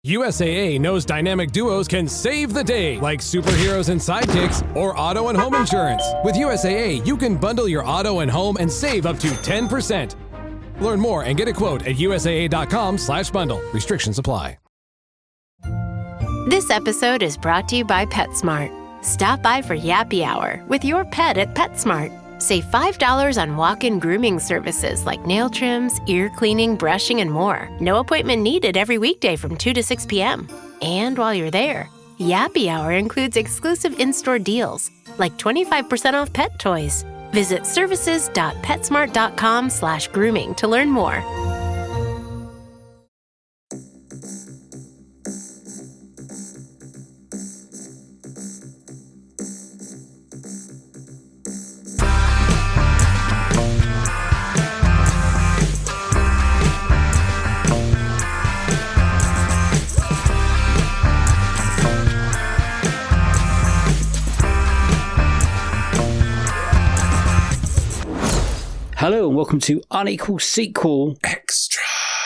USAA knows dynamic duos can save the day, like superheroes and sidekicks or auto and home insurance. With USAA, you can bundle your auto and home and save up to 10%. Learn more and get a quote at usaa.com/bundle. Restrictions apply. This episode is brought to you by PetSmart. Stop by for Yappy Hour with your pet at PetSmart. Save $5 on walk-in grooming services like nail trims, ear cleaning, brushing, and more. No appointment needed every weekday from 2 to 6 p.m. And while you're there, Yappy Hour includes exclusive in-store deals like 25% off pet toys. Visit services.petsmart.com/grooming to learn more. Hello and welcome to Unequal Sequel Extra.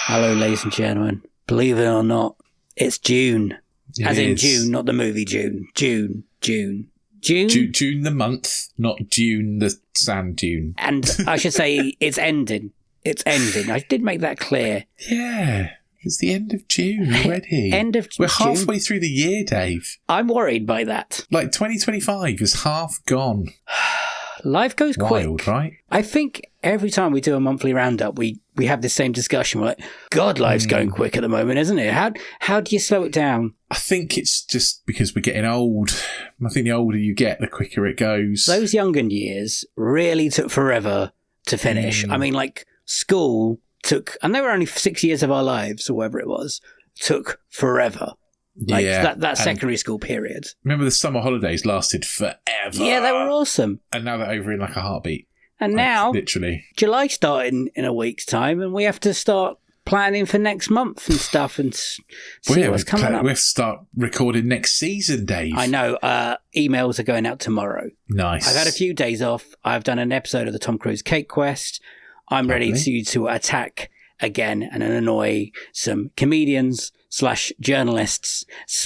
Hello, ladies and gentlemen. Believe it or not, it's June. As in June, not the movie June. June the month, not June the sand dune. And I should say it's ending. It's ending. I did make that clear. Yeah, it's the end of June already. We're halfway through the year, Dave. I'm worried by that. Like 2025 is half gone. Life goes Wild, quick. Right? I think every time we do a monthly roundup, we have the same discussion. We're like, God, life's going quick at the moment, isn't it? How do you slow it down? I think it's just because we're getting old. I think the older you get, the quicker it goes. Those younger years really took forever to finish. I mean, like, school took, and they were only 6 years of our lives, or whatever it was, took forever. Like that secondary school period. Remember the summer holidays lasted forever. Yeah, they were awesome. And now they're over in like a heartbeat. And now, literally, July starting in a week's time, and we have to start planning for next month and stuff and see what's coming up. We have to start recording next season, Dave. I know. Emails are going out tomorrow. Nice. I've had a few days off. I've done an episode of the Tom Cruise Cake Quest. I'm ready to attack again and annoy some comedians / journalists /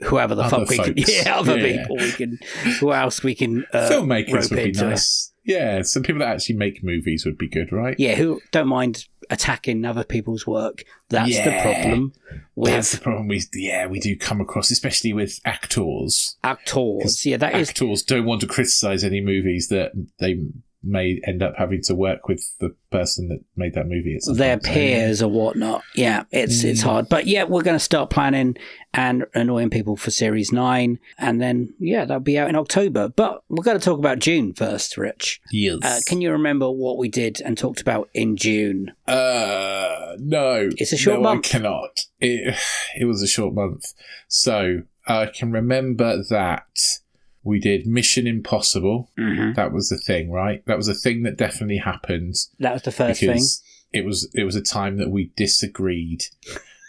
whoever the fuck we can, people we can, who else we can filmmakers would be into. nice. Yeah, some people that actually make movies would be good, right? Yeah, who don't mind attacking other people's work. That's the problem. That's the problem we do come across, especially with actors. Actors don't want to criticise any movies that they may end up having to work with the person that made that movie. Their peers or whatnot. Yeah, it's hard. But yeah, we're going to start planning and annoying people for Series 9. And then, that'll be out in October. But we're going to talk about June first, Rich. Yes. Can you remember what we did and talked about in June? No. It's a short month. I cannot. It was a short month. So I can remember that we did Mission Impossible. Mm-hmm. That was the thing, right? That was a thing that definitely happened. That was the first thing. It was a time that we disagreed.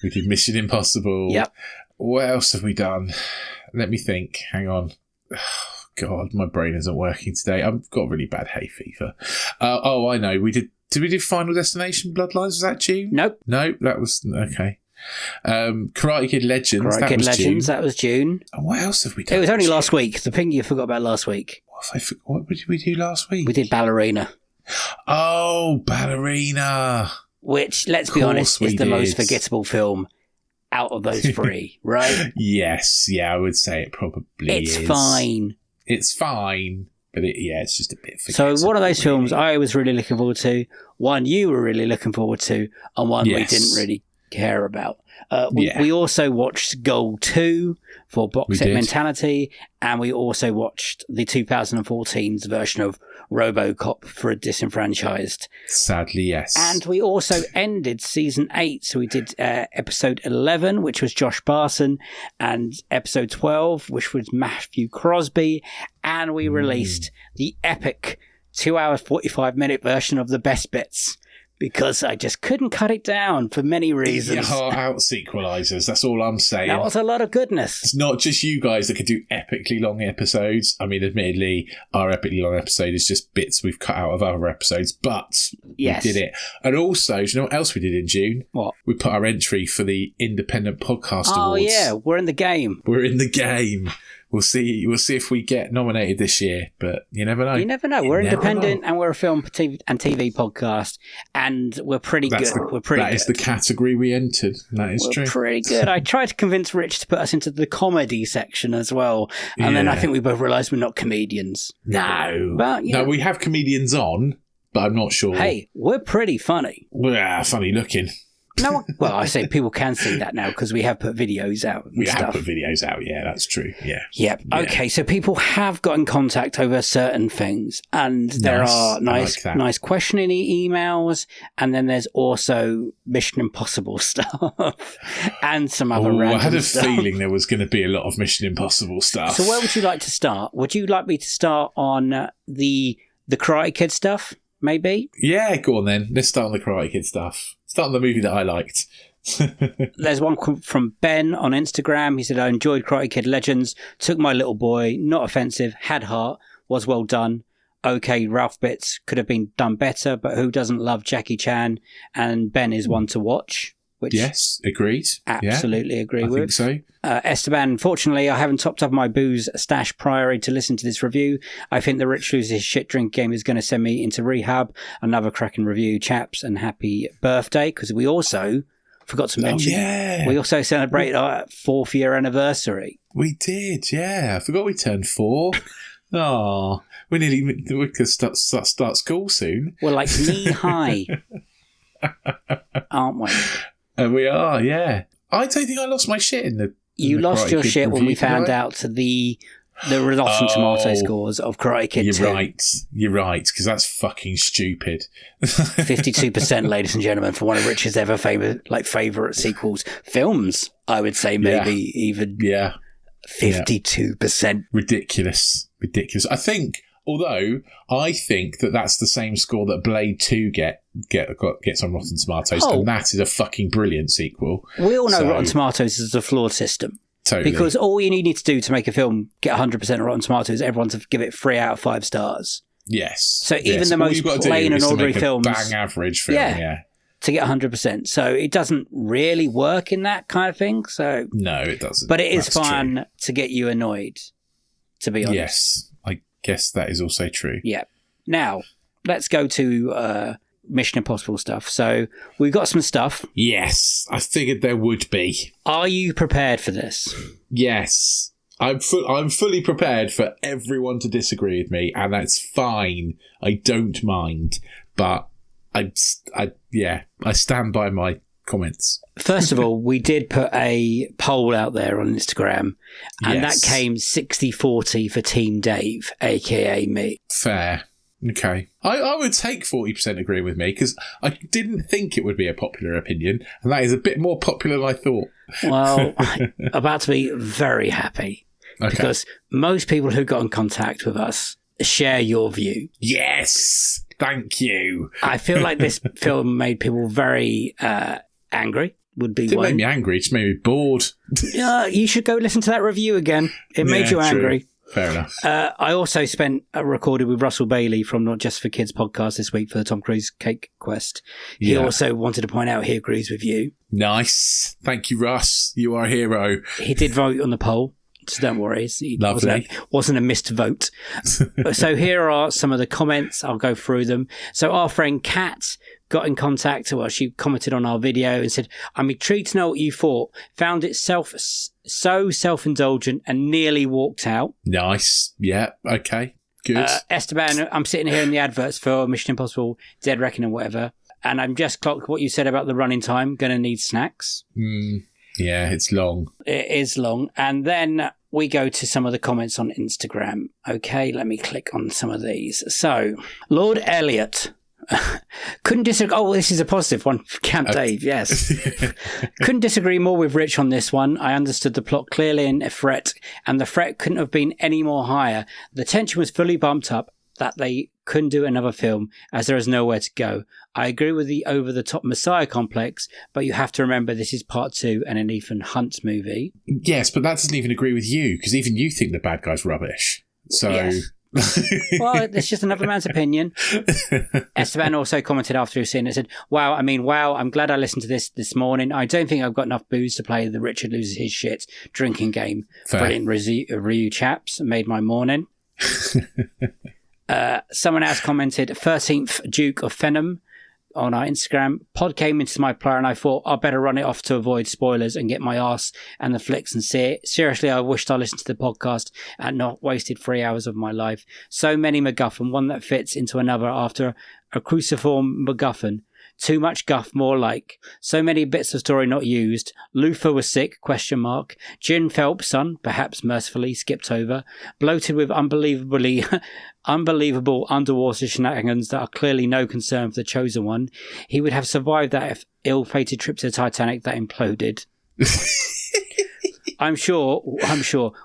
We did Mission Impossible. Yep. What else have we done? Let me think. Hang on. Oh, God, my brain isn't working today. I've got really bad hay fever. I know. Did we do Final Destination Bloodlines? Was that June? Nope. No, that was... Okay. Karate Kid Legends. That was June. And what else have we done? It was only last week. The thing you forgot about last week. What did we do last week? We did Ballerina. Oh, Ballerina. Which, let's be honest, is the most forgettable film out of those three, right? Yes. Yeah, I would say it probably is. It's fine. It's fine. But it's just a bit forgettable. So one of those films I was really looking forward to, one you were really looking forward to, and one we didn't really care about. We also watched Goal 2 for Box Set Mentality, and we also watched the 2014's version of RoboCop for a Disenfranchised. Sadly, yes. And we also ended season 8, so we did episode 11, which was Josh Barson, and episode 12, which was Matthew Crosby, and we released the epic 2 hour 45 minute version of The Best Bits, because I just couldn't cut it down for many reasons. Your heart out sequelizers, that's all I'm saying. That was a lot of goodness. It's not just you guys that could do epically long episodes. I mean, admittedly, our epically long episode is just bits we've cut out of other episodes, but yes, we did it. And also, do you know what else we did in June? What? We put our entry for the Independent Podcast Awards. Oh, yeah, we're in the game. We're in the game. We'll see if we get nominated this year, but you never know. You never know. We're independent and we're a film and TV podcast, and we're pretty good. That is the category we entered. That is true. We're pretty good. I tried to convince Rich to put us into the comedy section as well, and then I think we both realised we're not comedians. No. But, no, we have comedians on, but I'm not sure. Hey, we're pretty funny. We're funny looking. No, well, I say people can see that now because we have put videos out. We have put videos out, yeah, that's true. Yeah. Yep. Yeah. Okay, so people have got in contact over certain things, and there are nice questioning emails, and then there's also Mission Impossible stuff, and some other random I had a stuff. feeling there was going to be a lot of Mission Impossible stuff. So where would you like to start? Would you like me to start on the Karate Kid stuff, maybe? Yeah, go on then. Let's start on the Karate Kid stuff. Start on the movie that I liked. There's one from Ben on Instagram. He said, I enjoyed Karate Kid Legends. Took my little boy. Not offensive. Had heart. Was well done. Okay, Ralph bits could have been done better, but who doesn't love Jackie Chan? And Ben is one to watch. Which yes, agreed. Absolutely agree with. I think so. Esteban, unfortunately, I haven't topped up my booze stash prior to listen to this review. I think the Rich Loses His Shit Drink game is going to send me into rehab. Another cracking review, chaps, and happy birthday, because we also forgot to mention, we also celebrated our 4th year anniversary. We did, yeah. I forgot we turned 4. Oh, we could start school soon. We're like knee high, aren't we? We are, yeah. I don't think I lost my shit in the. You lost your shit when we found out the Rotten Tomato scores of Karate Kid 2. You're right, because that's fucking stupid. 52%, ladies and gentlemen, for one of Rich's ever favourite sequels. Films, I would say maybe even 52%. Ridiculous. Although I think that's the same score that Blade 2 gets on Rotten Tomatoes, and that is a fucking brilliant sequel. We all know Rotten Tomatoes is a flawed system. Totally. Because all you need to do to make a film get 100% Rotten Tomatoes, everyone to give it 3 out of 5 stars. Yes. So even the most plain and ordinary films, bang average film, to get 100%. So it doesn't really work in that kind of thing. So no, it doesn't. But it is fun to get you annoyed, to be honest. Yes, I guess that is also true. Yeah. Now, let's go to Mission Impossible stuff. So we've got some stuff. Yes, I figured there would be. Are you prepared for this? Yes. I'm fully prepared for everyone to disagree with me, and that's fine. I don't mind. But I stand by my comments. First of all, we did put a poll out there on Instagram, and that came 60-40 for Team Dave, aka me. Fair. Okay. I would take 40% agreeing with me, because I didn't think it would be a popular opinion, and that is a bit more popular than I thought. Well, I'm about to be very happy, because most people who got in contact with us share your view. Yes! Thank you. I feel like this film made people very angry. It didn't make me angry, it just made me bored. You should go listen to that review again. It made you angry. True. Fair enough. I also recorded with Russell Bailey from Not Just for Kids podcast this week for the Tom Cruise Cake Quest. He also wanted to point out he agrees with you. Nice. Thank you, Russ. You are a hero. He did vote on the poll, so don't worry. Lovely. Wasn't a missed vote. So here are some of the comments. I'll go through them. So our friend Kat got in contact. Well, she commented on our video and said, I'm intrigued to know what you thought. Found it so self-indulgent and nearly walked out. Nice. Yeah. Okay. Good. Esteban, I'm sitting here in the adverts for Mission Impossible, Dead Reckoning, whatever, and I'm just clocked what you said about the running time. Going to need snacks. Yeah, it's long. It is long. And then we go to some of the comments on Instagram. Okay, let me click on some of these. So, Lord Elliot. Couldn't disagree. Oh, this is a positive one. Camp Dave, yes. Couldn't disagree more with Rich on this one. I understood the plot clearly in a threat, and the threat couldn't have been any more higher. The tension was fully bumped up that they couldn't do another film as there is nowhere to go. I agree with the over-the-top Messiah complex, but you have to remember this is part 2 and an Ethan Hunt movie. Yes, but that doesn't even agree with you, because even you think the bad guy's rubbish. So... Yes. Well, it's just another man's opinion. Esteban also commented after he'd seen it, said, wow, I'm glad I listened to this morning. I don't think I've got enough booze to play the Richard loses his shit drinking game. Fair. Brilliant review, chaps. Made my morning. Someone else commented, 13th Duke of Fenham on our Instagram. Pod came into my player and I thought I'd better run it off to avoid spoilers and get my arse and the flicks and see it. Seriously, I wished I listened to the podcast and not wasted 3 hours of my life. So many MacGuffin, one that fits into another after a cruciform MacGuffin. Too much guff, more like. So many bits of story not used. Luther was sick, ? Jim Phelps' son, perhaps mercifully skipped over. Bloated with unbelievable underwater shenanigans that are clearly no concern for the chosen one. He would have survived that ill-fated trip to the Titanic that imploded. I'm sure.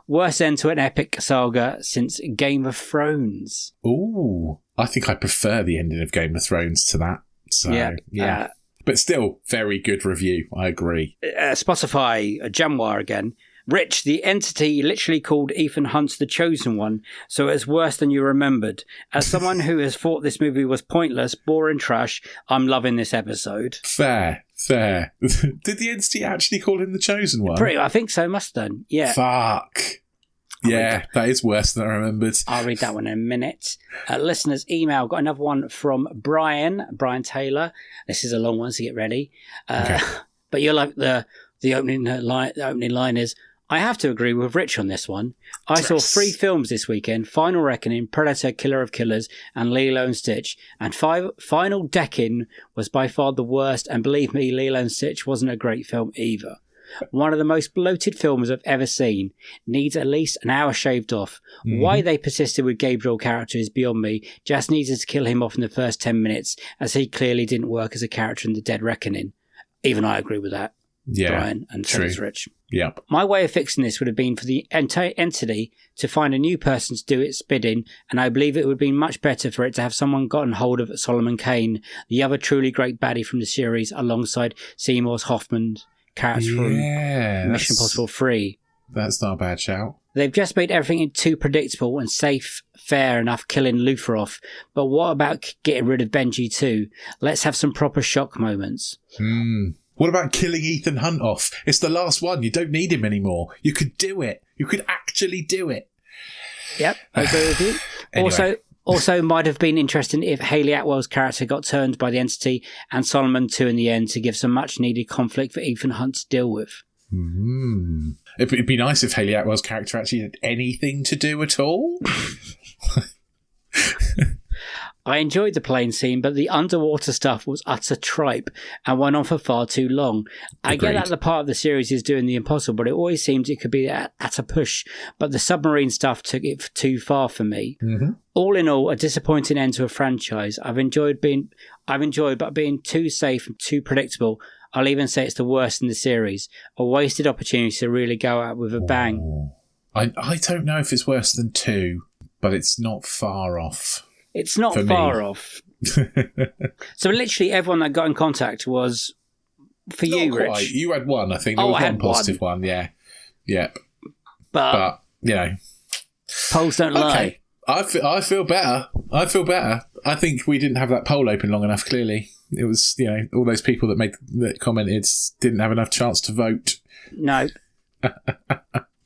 Worst end to an epic saga since Game of Thrones. Ooh, I think I prefer the ending of Game of Thrones to that. So, yeah. But still, very good review. I agree. Spotify, Jamwar again. Rich, the entity literally called Ethan Hunt the Chosen One, so it's worse than you remembered. As someone who has thought this movie was pointless, boring trash, I'm loving this episode. Fair. Did the entity actually call him the Chosen One? I think so, must have done. Yeah. Fuck. Yeah, that is worse than I remembered. I'll read that one in a minute. Listeners' email. Got another one from Brian Taylor. This is a long one, so get ready. Okay. But you're like the opening line. The opening line is, I have to agree with Rich on this one. I saw 3 films this weekend: Final Reckoning, Predator, Killer of Killers, and Lilo and Stitch. And Final Decking was by far the worst. And believe me, Lilo and Stitch wasn't a great film either. One of the most bloated films I've ever seen. Needs at least an hour shaved off. Mm-hmm. Why they persisted with Gabriel character is beyond me. Just needed to kill him off in the first 10 minutes, as he clearly didn't work as a character in The Dead Reckoning. Even I agree with that. Yeah, Brian, and so does Rich. Yep. My way of fixing this would have been for the entity to find a new person to do its bidding, and I believe it would have been much better for it to have someone gotten hold of Solomon Kane, the other truly great baddie from the series, alongside Seymour's Hoffman character from Mission Impossible 3. That's not a bad shout. They've just made everything too predictable and safe, fair enough killing Luther off. But what about getting rid of Benji too? Let's have some proper shock moments. What about killing Ethan Hunt off? It's the last one. You don't need him anymore. You could do it. You could actually do it. Yep, I agree with you. Anyway. Also, might have been interesting if Hayley Atwell's character got turned by the entity and Solomon too in the end to give some much-needed conflict for Ethan Hunt to deal with. It'd be nice if Hayley Atwell's character actually had anything to do at all. I enjoyed the plane scene, but the underwater stuff was utter tripe and went on for far too long. I get that the part of the series is doing the impossible, but it always seems it could be at a push. But the submarine stuff took it too far for me. Mm-hmm. All in all, a disappointing end to a franchise. I've enjoyed, but being too safe and too predictable. I'll even say it's the worst in the series. A wasted opportunity to really go out with a bang. I don't know if it's worse than 2, but it's not far off. It's not far off. So literally everyone that got in contact was for not you, quite. Rich. You had one, I think. There was one positive one, yeah. Yeah. But you know. Polls don't lie. I feel better. I think we didn't have that poll open long enough, clearly. It was, all those people that commented didn't have enough chance to vote. No.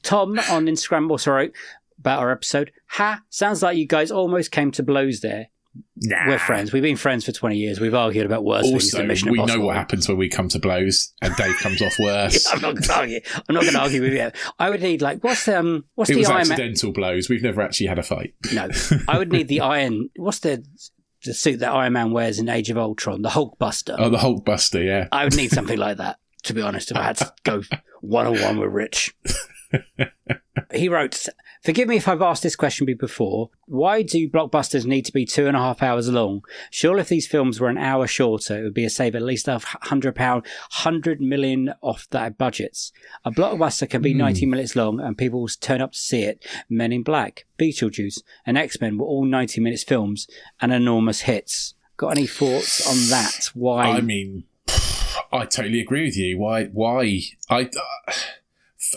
Tom on Instagram also wrote about our episode. Sounds like you guys almost came to blows there. Nah. We're friends. We've been friends for 20 years. We've argued about worse things than Mission Impossible. We know what happens when we come to blows and Dave comes off worse. I'm not going to argue with you. I would need, what's the Iron Man? It was accidental blows. We've never actually had a fight. No. I would need what's the suit that Iron Man wears in Age of Ultron? The Hulkbuster. Oh, the Hulkbuster, yeah. I would need something like that, to be honest, if I had to go one-on-one with Rich. he wrote, forgive me if I've asked this question before. Why do blockbusters need to be 2.5 hours long? Surely if these films were an hour shorter, it would be a save at least £100 million off their budgets. A blockbuster can be 90 minutes long and people will turn up to see it. Men in Black, Beetlejuice and X-Men were all 90 minutes films and enormous hits. Got any thoughts on that? Why? I mean, I totally agree with you. Why?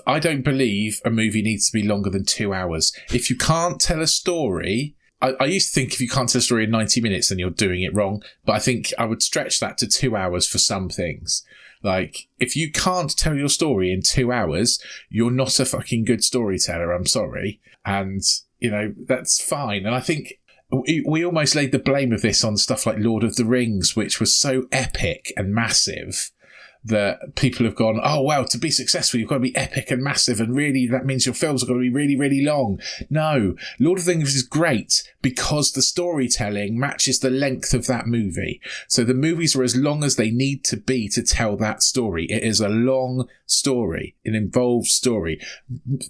I don't believe a movie needs to be longer than 2 hours. If you can't tell a story, I used to think if you can't tell a story in 90 minutes, then you're doing it wrong. But I think I would stretch that to 2 hours for some things. Like, if you can't tell your story in 2 hours, you're not a fucking good storyteller. I'm sorry. And, you know, that's fine. And I think we almost laid the blame of this on stuff like Lord of the Rings, which was so epic and massive that people have gone, oh, well, to be successful, you've got to be epic and massive, and really that means your films are going to be really, really long. No, Lord of the Rings is great because the storytelling matches the length of that movie. So the movies are as long as they need to be to tell that story. It is a long story, an involved story.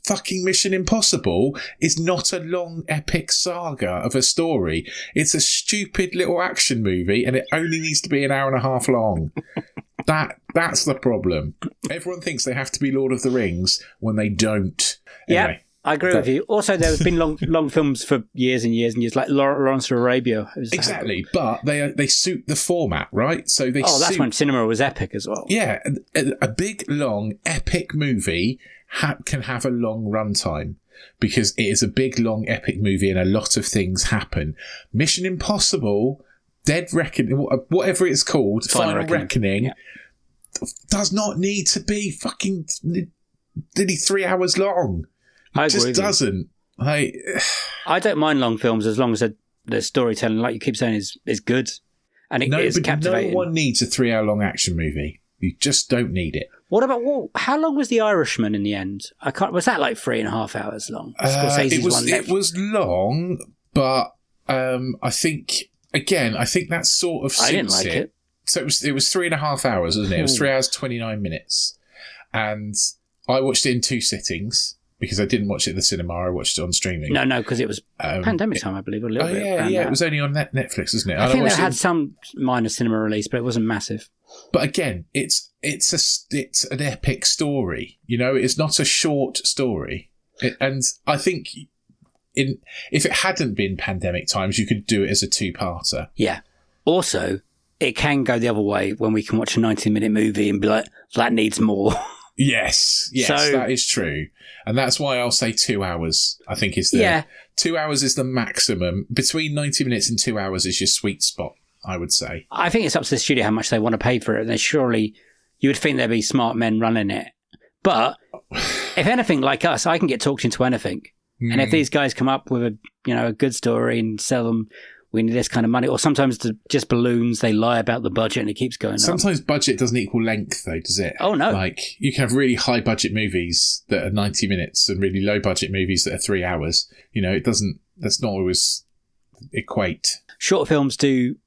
Fucking Mission Impossible is not a long, epic saga of a story. It's a stupid little action movie, and it only needs to be an hour and a half long. That's the problem. Everyone thinks they have to be Lord of the Rings when they don't. Anyway, yeah, I agree with you. Also, there have been long films for years and years and years, like Lawrence of Arabia. Exactly, but they suit the format, right? So that's when cinema was epic as well. Yeah, a big, long, epic movie can have a long runtime because it is a big, long, epic movie and a lot of things happen. Mission Impossible, Dead Reckoning, whatever it's called, Final Reckoning, yeah, does not need to be fucking nearly 3 hours long. It just doesn't. I don't mind long films as long as the storytelling, like you keep saying, is good and it is captivating. No one needs a 3 hour long action movie. You just don't need it. What about how long was The Irishman in the end? Was that like 3.5 hours long? It was long, but I think that sort of suits I didn't like it. So it was 3.5 hours, wasn't it? It was 3 hours 29 minutes, and I watched it in 2 sittings because I didn't watch it at the cinema. I watched it on streaming. No, because it was pandemic time, I believe. It was only on Netflix, isn't it? I think they had some minor cinema release, but it wasn't massive. But again, it's an epic story. You know, it's not a short story, and I think if it hadn't been pandemic times, you could do it as a 2-parter. Yeah. Also, it can go the other way when we can watch a 90-minute movie and be like, that needs more. Yes, so, that is true. And that's why I'll say 2 hours, I think is 2 hours is the maximum. Between 90 minutes and 2 hours is your sweet spot, I would say. I think it's up to the studio how much they want to pay for it. And surely you would think there'd be smart men running it. But if anything, like us, I can get talked into anything. And if these guys come up with a good story and sell them, we need this kind of money. Or sometimes just balloons, they lie about the budget and it keeps going up. Sometimes budget doesn't equal length, though, does it? Oh, no. Like, you can have really high budget movies that are 90 minutes and really low budget movies that are 3 hours. You know, that's not always equate. Short films do,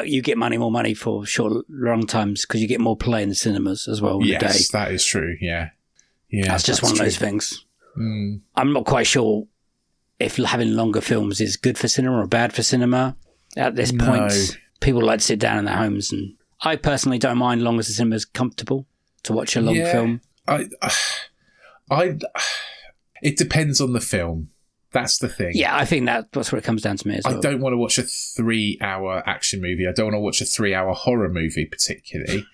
you get more money for short, long times because you get more play in the cinemas as well. Yes, that is true, yeah. That's just one of those things. I'm not quite sure if having longer films is good for cinema or bad for cinema. At this point, people like to sit down in their homes, and I personally don't mind long as the cinema is comfortable to watch a long film. It depends on the film. That's the thing. Yeah, I think that's what it comes down to me as well. I don't want to watch a 3 hour action movie. I don't want to watch a 3 hour horror movie particularly.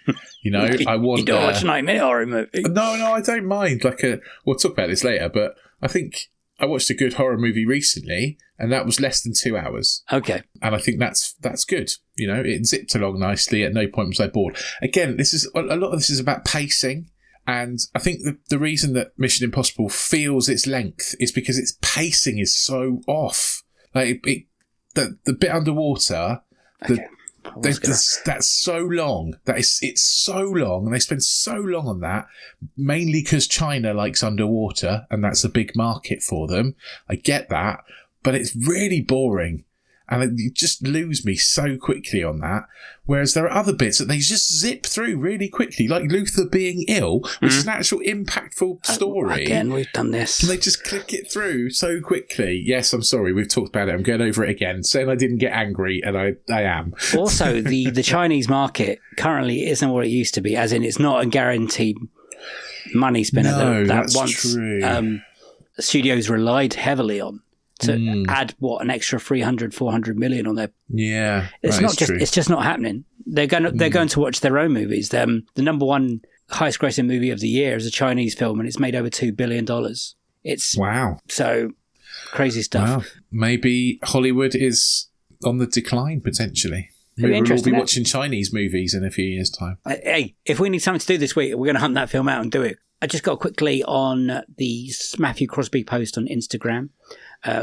You know, I want... You don't watch a 9-minute horror movie? No, I don't mind. We'll talk about this later, but I think I watched a good horror movie recently and that was less than 2 hours. Okay. And I think that's good. You know, it zipped along nicely. At no point was I bored. Again, a lot of this is about pacing. And I think the reason that Mission Impossible feels its length is because its pacing is so off. Like the bit underwater, that's so long. It's so long, and they spend so long on that, mainly because China likes underwater, and that's a big market for them. I get that, but it's really boring. And you just lose me so quickly on that. Whereas there are other bits that they just zip through really quickly, like Luther being ill, which is an actual impactful story. Again, we've done this. And they just click it through so quickly. Yes, I'm sorry, we've talked about it. I'm going over it again, saying I didn't get angry, and I am. Also, the Chinese market currently isn't what it used to be, as in it's not a guaranteed money spinner that once true. Studios relied heavily on. To add an extra 300-400 million on there. Yeah, it's just not happening. They're going to watch their own movies. The number one highest grossing movie of the year is a Chinese film, and it's made over $2 billion. It's wow. So crazy stuff. Wow. Maybe Hollywood is on the decline potentially. Maybe we'll all be watching Chinese movies in a few years' time. Hey, if we need something to do this week, we're going to hunt that film out and do it. I just got quickly on the Matthew Crosby post on Instagram.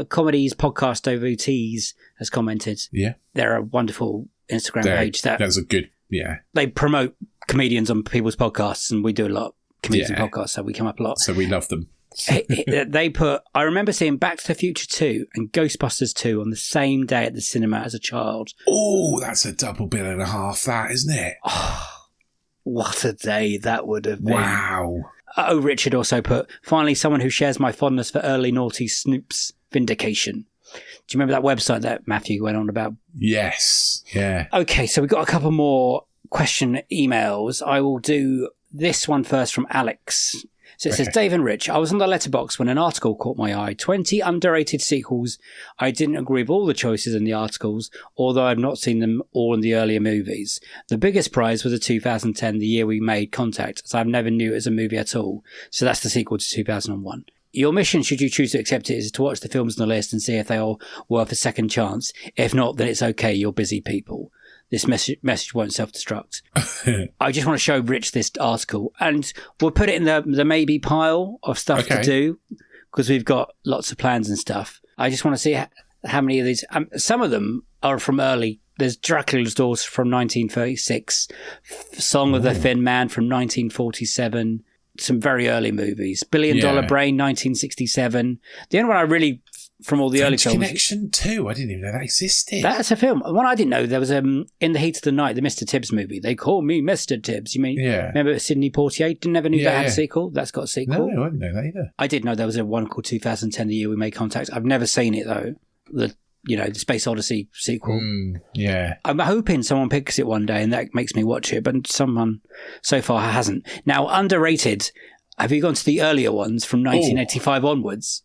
Comedies Podcast OVTs has commented. Yeah. They're a wonderful Instagram page. That's a good, yeah. They promote comedians on people's podcasts, and we do a lot of comedians and podcasts, so we come up a lot. So we love them. They put, I remember seeing Back to the Future 2 and Ghostbusters 2 on the same day at the cinema as a child. Oh, that's a double bill and a half, that, isn't it? Oh, what a day that would have been. Wow. Oh, Richard also put, finally someone who shares my fondness for early naughty Snoops Vindication. Do you remember that website that Matthew went on about? Yes. Yeah. Okay, so we've got a couple more question emails. I will do this one first from Alex. So it says, Dave and Rich, I was on the letterbox when an article caught my eye. 20 underrated sequels. I didn't agree with all the choices in the articles, although I've not seen them all in the earlier movies. The biggest prize was the 2010, the year we made contact, as I've never knew it as a movie at all. So that's the sequel to 2001. Your mission, should you choose to accept it, is to watch the films on the list and see if they are worth a second chance. If not, then it's okay, you're busy people. This message won't self-destruct. I just want to show Rich this article, and we'll put it in the maybe pile of stuff to do, because we've got lots of plans and stuff. I just want to see how many of these... some of them are from early. There's Dracula's Daughter from 1936, Song of the Thin Man from 1947, some very early movies. Billion Dollar Brain, 1967. The only one I really... from all the early films. Connection 2, I didn't even know that existed. That's a film. One I didn't know, there was In the Heat of the Night, the Mr. Tibbs movie. They call me Mr. Tibbs. You mean, remember Sidney Poitier? Never knew that had a sequel. That's got a sequel. No, I didn't know that either. I did know there was one called 2010, the year we made contact. I've never seen it though. The Space Odyssey sequel. I'm hoping someone picks it one day and that makes me watch it, but someone so far hasn't. Now, underrated. Have you gone to the earlier ones from 1985 onwards?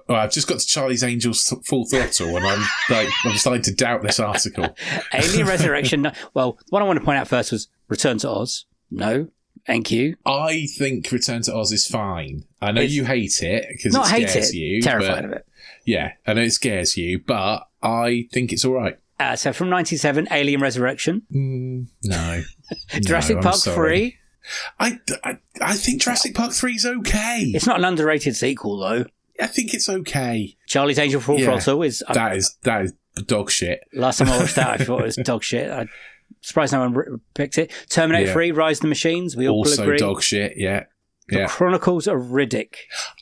I've just got to Charlie's Angels Full Throttle, and I'm starting to doubt this article. Alien Resurrection. No. Well, what I want to point out first was Return to Oz. No, thank you. I think Return to Oz is fine. I know you hate it because it scares you. Terrified of it. Yeah, I know it scares you, but I think it's all right. So from 1997, Alien Resurrection. No. Jurassic Park 3. I think Jurassic Park 3 is okay. It's not an underrated sequel, though. I think it's okay. Charlie's Angel Full Throttle is... That is dog shit. Last time I watched that, I thought it was dog shit. I'm surprised no one picked it. Terminator 3, Rise of the Machines. We all also agree. Also dog shit, yeah. The Chronicles of Riddick.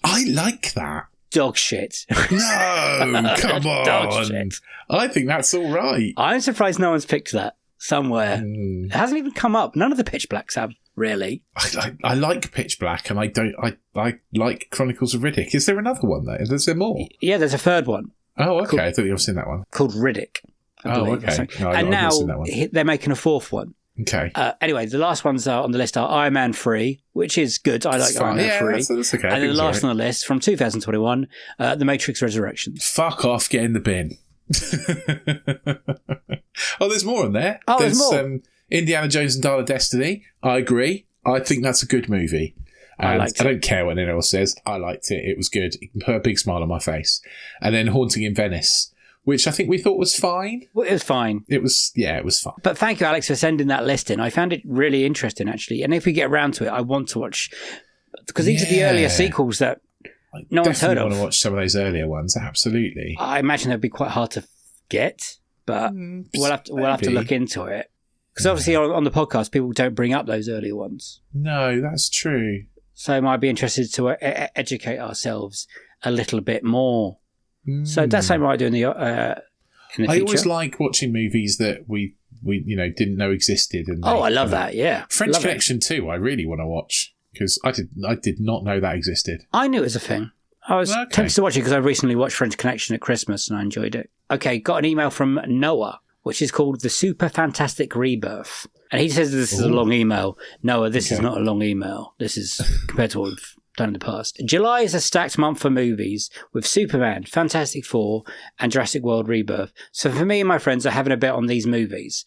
I like that. Dog shit. No, come on. Dog shit. I think that's all right. I'm surprised no one's picked that somewhere. It hasn't even come up. None of the Pitch Blacks have, really. I like Pitch Black, and I like Chronicles of Riddick. Is there another one though? Is there more? Yeah, there's a third one. Oh, okay. I thought you've seen that one. Called Riddick. Okay. No, and now seen that one. They're making a fourth one. Okay. Anyway, the last ones on the list are Iron Man 3, which is good. I like Iron Man 3. That's okay. And then the last on the list from 2021, The Matrix Resurrections. Fuck off, get in the bin. There's more on there. There's more. Indiana Jones and Dial of Destiny. I agree. I think that's a good movie. And I don't care what anyone else says. I liked it. It was good. It put a big smile on my face. And then Haunting in Venice, which I think we thought was fine. Well, it was fine. It was fine. But thank you, Alex, for sending that list in. I found it really interesting, actually. And if we get around to it, I want to watch... Because these are the earlier sequels that no one's heard of. I want to watch some of those earlier ones, absolutely. I imagine they'd be quite hard to get, but we'll have to look into it. Because obviously on the podcast, people don't bring up those earlier ones. No, that's true. So I might be interested to educate ourselves a little bit more. So that's something I might do in the in the future. I always like watching movies that we didn't know existed. And I love that. Yeah, French Connection 2. I really want to watch because I did not know that existed. I knew it was a thing. I was tempted to watch it because I recently watched French Connection at Christmas and I enjoyed it. Okay, got an email from Noah, which is called The Super Fantastic Rebirth. And he says this is a long email. Noah, this is not a long email. This is compared to what we've done in the past. July is a stacked month for movies with Superman, Fantastic Four, and Jurassic World Rebirth. So for me and my friends are having a bet on these movies.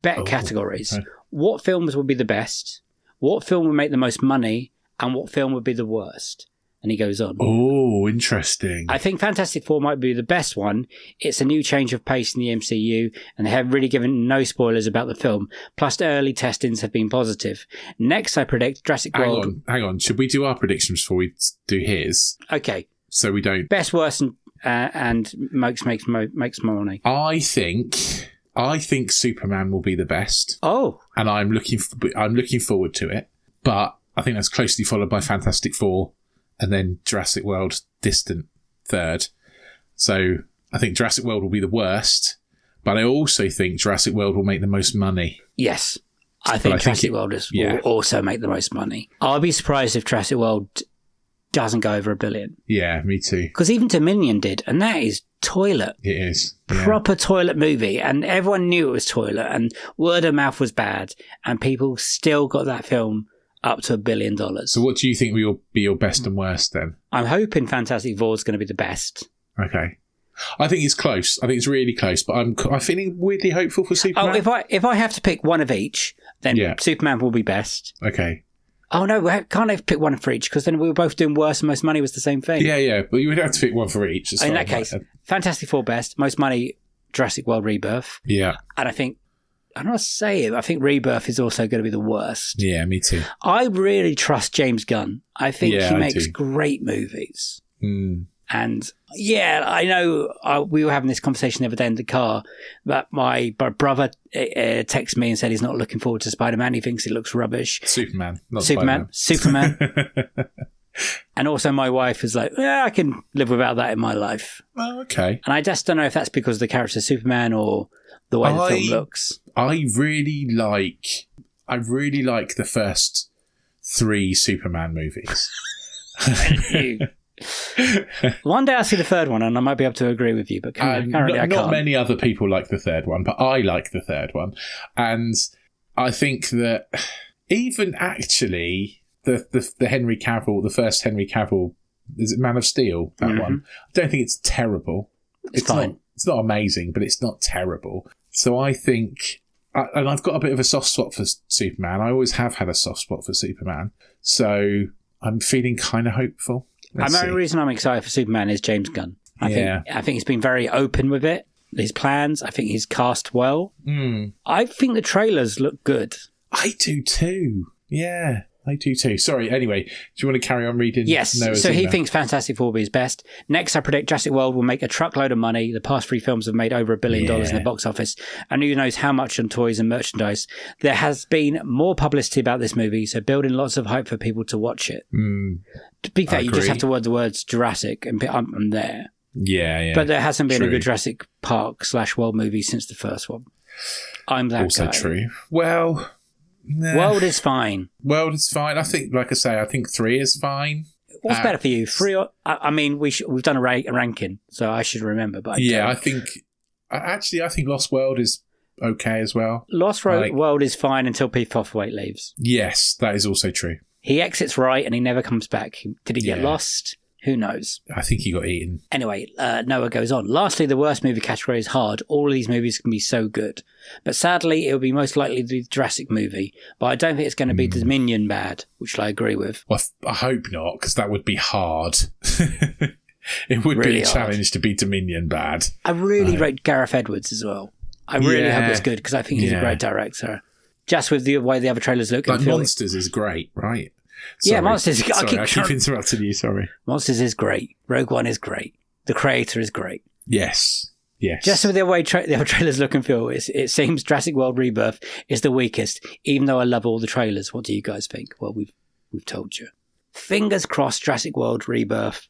Bet categories. Okay. What films would be the best? What film would make the most money? And what film would be the worst? And he goes on. Oh, interesting. I think Fantastic Four might be the best one. It's a new change of pace in the MCU, and they have really given no spoilers about the film. Plus, the early testings have been positive. Next, I predict Jurassic World... Hang on. Should we do our predictions before we do his? Okay. So we don't... Best, worst, and makes more money. I think Superman will be the best. Oh. And I'm looking forward to it. But I think that's closely followed by Fantastic Four. And then Jurassic World, distant third. So I think Jurassic World will be the worst, but I also think Jurassic World will make the most money. Yes. I think Jurassic World will also make the most money. I'll be surprised if Jurassic World doesn't go over $1 billion. Yeah, me too. Because even Dominion did, and that is toilet. It is. Yeah. Proper toilet movie, and everyone knew it was toilet, and word of mouth was bad, and people still got that film up to $1 billion. So what do you think will be your best and worst then? I'm hoping Fantastic Four is going to be the best. Okay. I think it's close. I think it's really close, but I'm feeling weirdly hopeful for Superman. Oh, if I have to pick one of each, then Superman will be best. Okay. Oh no, can't I pick one for each? Because then we were both doing worse and most money was the same thing. Yeah, but you would have to pick one for each. In that case, Fantastic Four best, most money, Jurassic World Rebirth. Yeah. And I think I think Rebirth is also going to be the worst. Yeah, me too. I really trust James Gunn. I think he makes great movies. Mm. And I know we were having this conversation the other day in the car, but my brother texted me and said he's not looking forward to Spider-Man. He thinks it looks rubbish. Superman. And also my wife is like, I can live without that in my life. Oh, okay. And I just don't know if that's because of the character of Superman or the way the film looks. I really like the first 3 Superman movies. One day I'll see the third one and I might be able to agree with you, but currently I can't. Not many other people like the third one, but I like the third one. And I think that even actually the Henry Cavill, the first Henry Cavill, is it Man of Steel, that one? I don't think it's terrible. It's fine. It's not amazing, but it's not terrible. So I think, and I've got a bit of a soft spot for Superman. I always have had a soft spot for Superman. So I'm feeling kind of hopeful. The only reason I'm excited for Superman is James Gunn. I think he's been very open with it, his plans. I think he's cast well. I think the trailers look good. I do too. Yeah. I do too. Sorry, anyway, do you want to carry on reading? Yes, Noah's email? He thinks Fantastic Four will be his best. Next, I predict Jurassic World will make a truckload of money. The past 3 films have made over $1 billion in the box office. And who knows how much on toys and merchandise. There has been more publicity about this movie, so building lots of hype for people to watch it. To be fair, you just have to word the words Jurassic and I'm there. Yeah. But there hasn't been a good Jurassic Park / World movie since the first one. I'm that also guy. Also true. Well... Nah. World is fine. I think, like I say, I think 3 is fine. What's better for you? 3 or... I mean, we've done a ranking, so I should remember. But I think Lost World is okay as well. Lost World is fine until Pete Postlethwaite leaves. Yes, that is also true. He exits right and he never comes back. Did he get lost? Who knows? I think he got eaten. Anyway, Noah goes on. Lastly, the worst movie category is hard. All of these movies can be so good. But sadly, it will be most likely the Jurassic movie. But I don't think it's going to be Dominion bad, which I agree with. Well, I hope not, because that would be hard. It would really be a challenge to be Dominion bad. I really rate Gareth Edwards as well. I really hope it's good, because I think he's a great director. Just with the way the other trailers look. Like Monsters is great, right? Sorry. Monsters. I keep interrupting you. Sorry. Monsters is great. Rogue One is great. The Creator is great. Yes. Just with the way the other trailers look and feel, it seems Jurassic World Rebirth is the weakest. Even though I love all the trailers, what do you guys think? Well, we've told you. Fingers crossed, Jurassic World Rebirth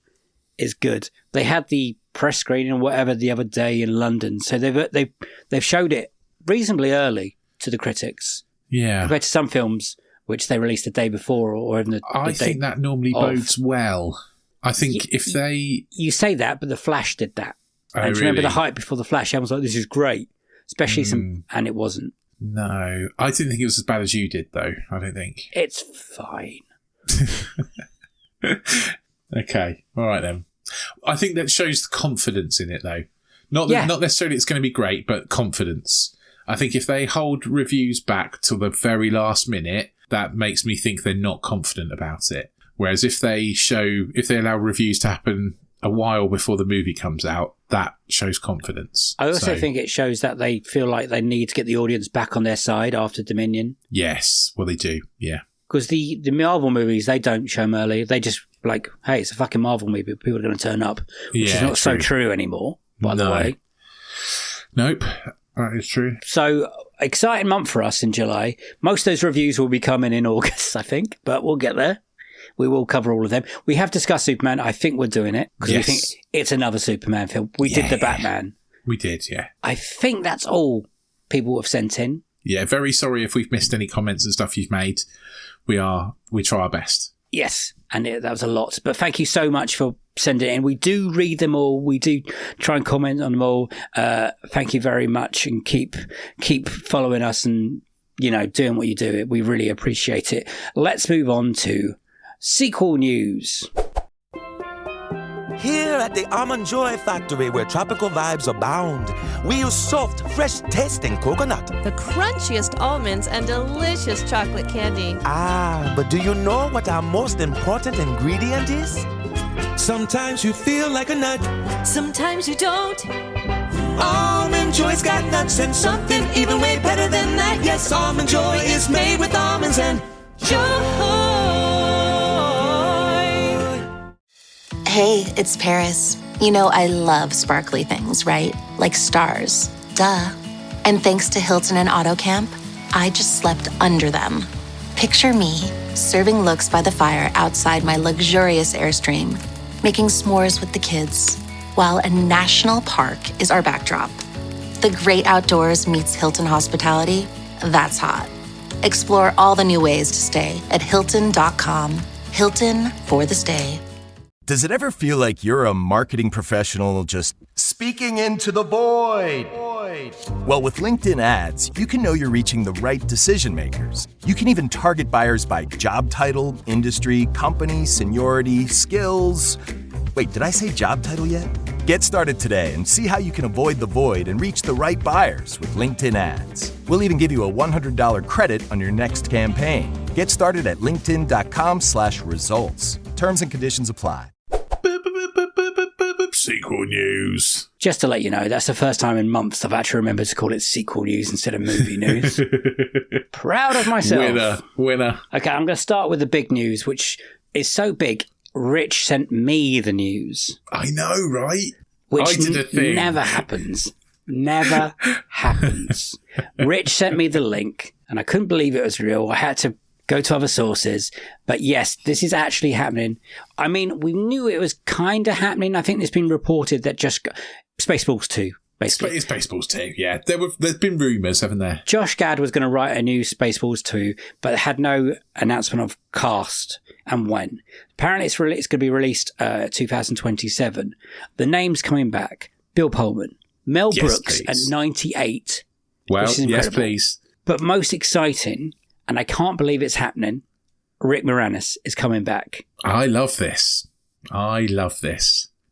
is good. They had the press screening or whatever the other day in London, so they've showed it reasonably early to the critics. Yeah, compared to some films which they released the day before or even the I think that normally bodes well. I think if they... You say that, but The Flash did that. Oh, and do you remember the hype before The Flash? Everyone was like, this is great. Especially and it wasn't. No. I didn't think it was as bad as you did, though. I don't think. It's fine. Okay. All right, then. I think that shows the confidence in it, though. Not necessarily it's going to be great, but confidence. I think if they hold reviews back till the very last minute, that makes me think they're not confident about it. Whereas if they allow reviews to happen a while before the movie comes out, that shows confidence. I also think it shows that they feel like they need to get the audience back on their side after Dominion. Yes, well, they do, yeah. Because the Marvel movies, they don't show them early. They just like, hey, it's a fucking Marvel movie. People are going to turn up, which is not so true anymore, by the way. Nope, that is true. So, exciting month for us in July. Most of those reviews will be coming in August, I think, but we'll get there. We will cover all of them. We have discussed Superman. I think we're doing it because we think it's another Superman film. We did the Batman. We did, yeah. I think that's all people have sent in. Yeah, very sorry if we've missed any comments and stuff you've made. We try our best. Yes, and that was a lot. But thank you so much for sending it in. We do read them all. We do try and comment on them all. Thank you very much, and keep following us and doing what you do. We really appreciate it. Let's move on to sequel news. Here at the Almond Joy Factory, where tropical vibes abound, we use soft, fresh-tasting coconut. The crunchiest almonds and delicious chocolate candy. Ah, but do you know what our most important ingredient is? Sometimes you feel like a nut. Sometimes you don't. Almond Joy's got nuts and something even way better than that. Yes, Almond Joy is made with almonds and joy. Hey, it's Paris. You know I love sparkly things, right? Like stars. Duh. And thanks to Hilton and AutoCamp, I just slept under them. Picture me, serving looks by the fire outside my luxurious Airstream, making s'mores with the kids, while a national park is our backdrop. The great outdoors meets Hilton hospitality. That's hot. Explore all the new ways to stay at Hilton.com. Hilton for the stay. Does it ever feel like you're a marketing professional just speaking into the void? Well, with LinkedIn ads, you can know you're reaching the right decision makers. You can even target buyers by job title, industry, company, seniority, skills. Wait, did I say job title yet? Get started today and see how you can avoid the void and reach the right buyers with LinkedIn ads. We'll even give you a $100 credit on your next campaign. Get started at linkedin.com/results. Terms and conditions apply. Sequel news. Just to let you know, that's the first time in months I've actually remembered to call it sequel news instead of movie news. Proud of myself. Winner. Okay, I'm going to start with the big news, which is so big, Rich sent me the news. I know, right? Which I did a thing. Never happens. Never happens. Rich sent me the link, and I couldn't believe it was real. I had to go to other sources. But yes, this is actually happening. I mean, we knew it was kind of happening. I think there's been reported that Spaceballs 2, basically. Spaceballs 2, yeah. There's been rumours, haven't there? Josh Gad was going to write a new Spaceballs 2, but had no announcement of cast and when. Apparently it's going to be released 2027. The name's coming back. Bill Pullman. Mel Brooks at 98. Well, yes, please. But most exciting, and I can't believe it's happening, Rick Moranis is coming back. I love this.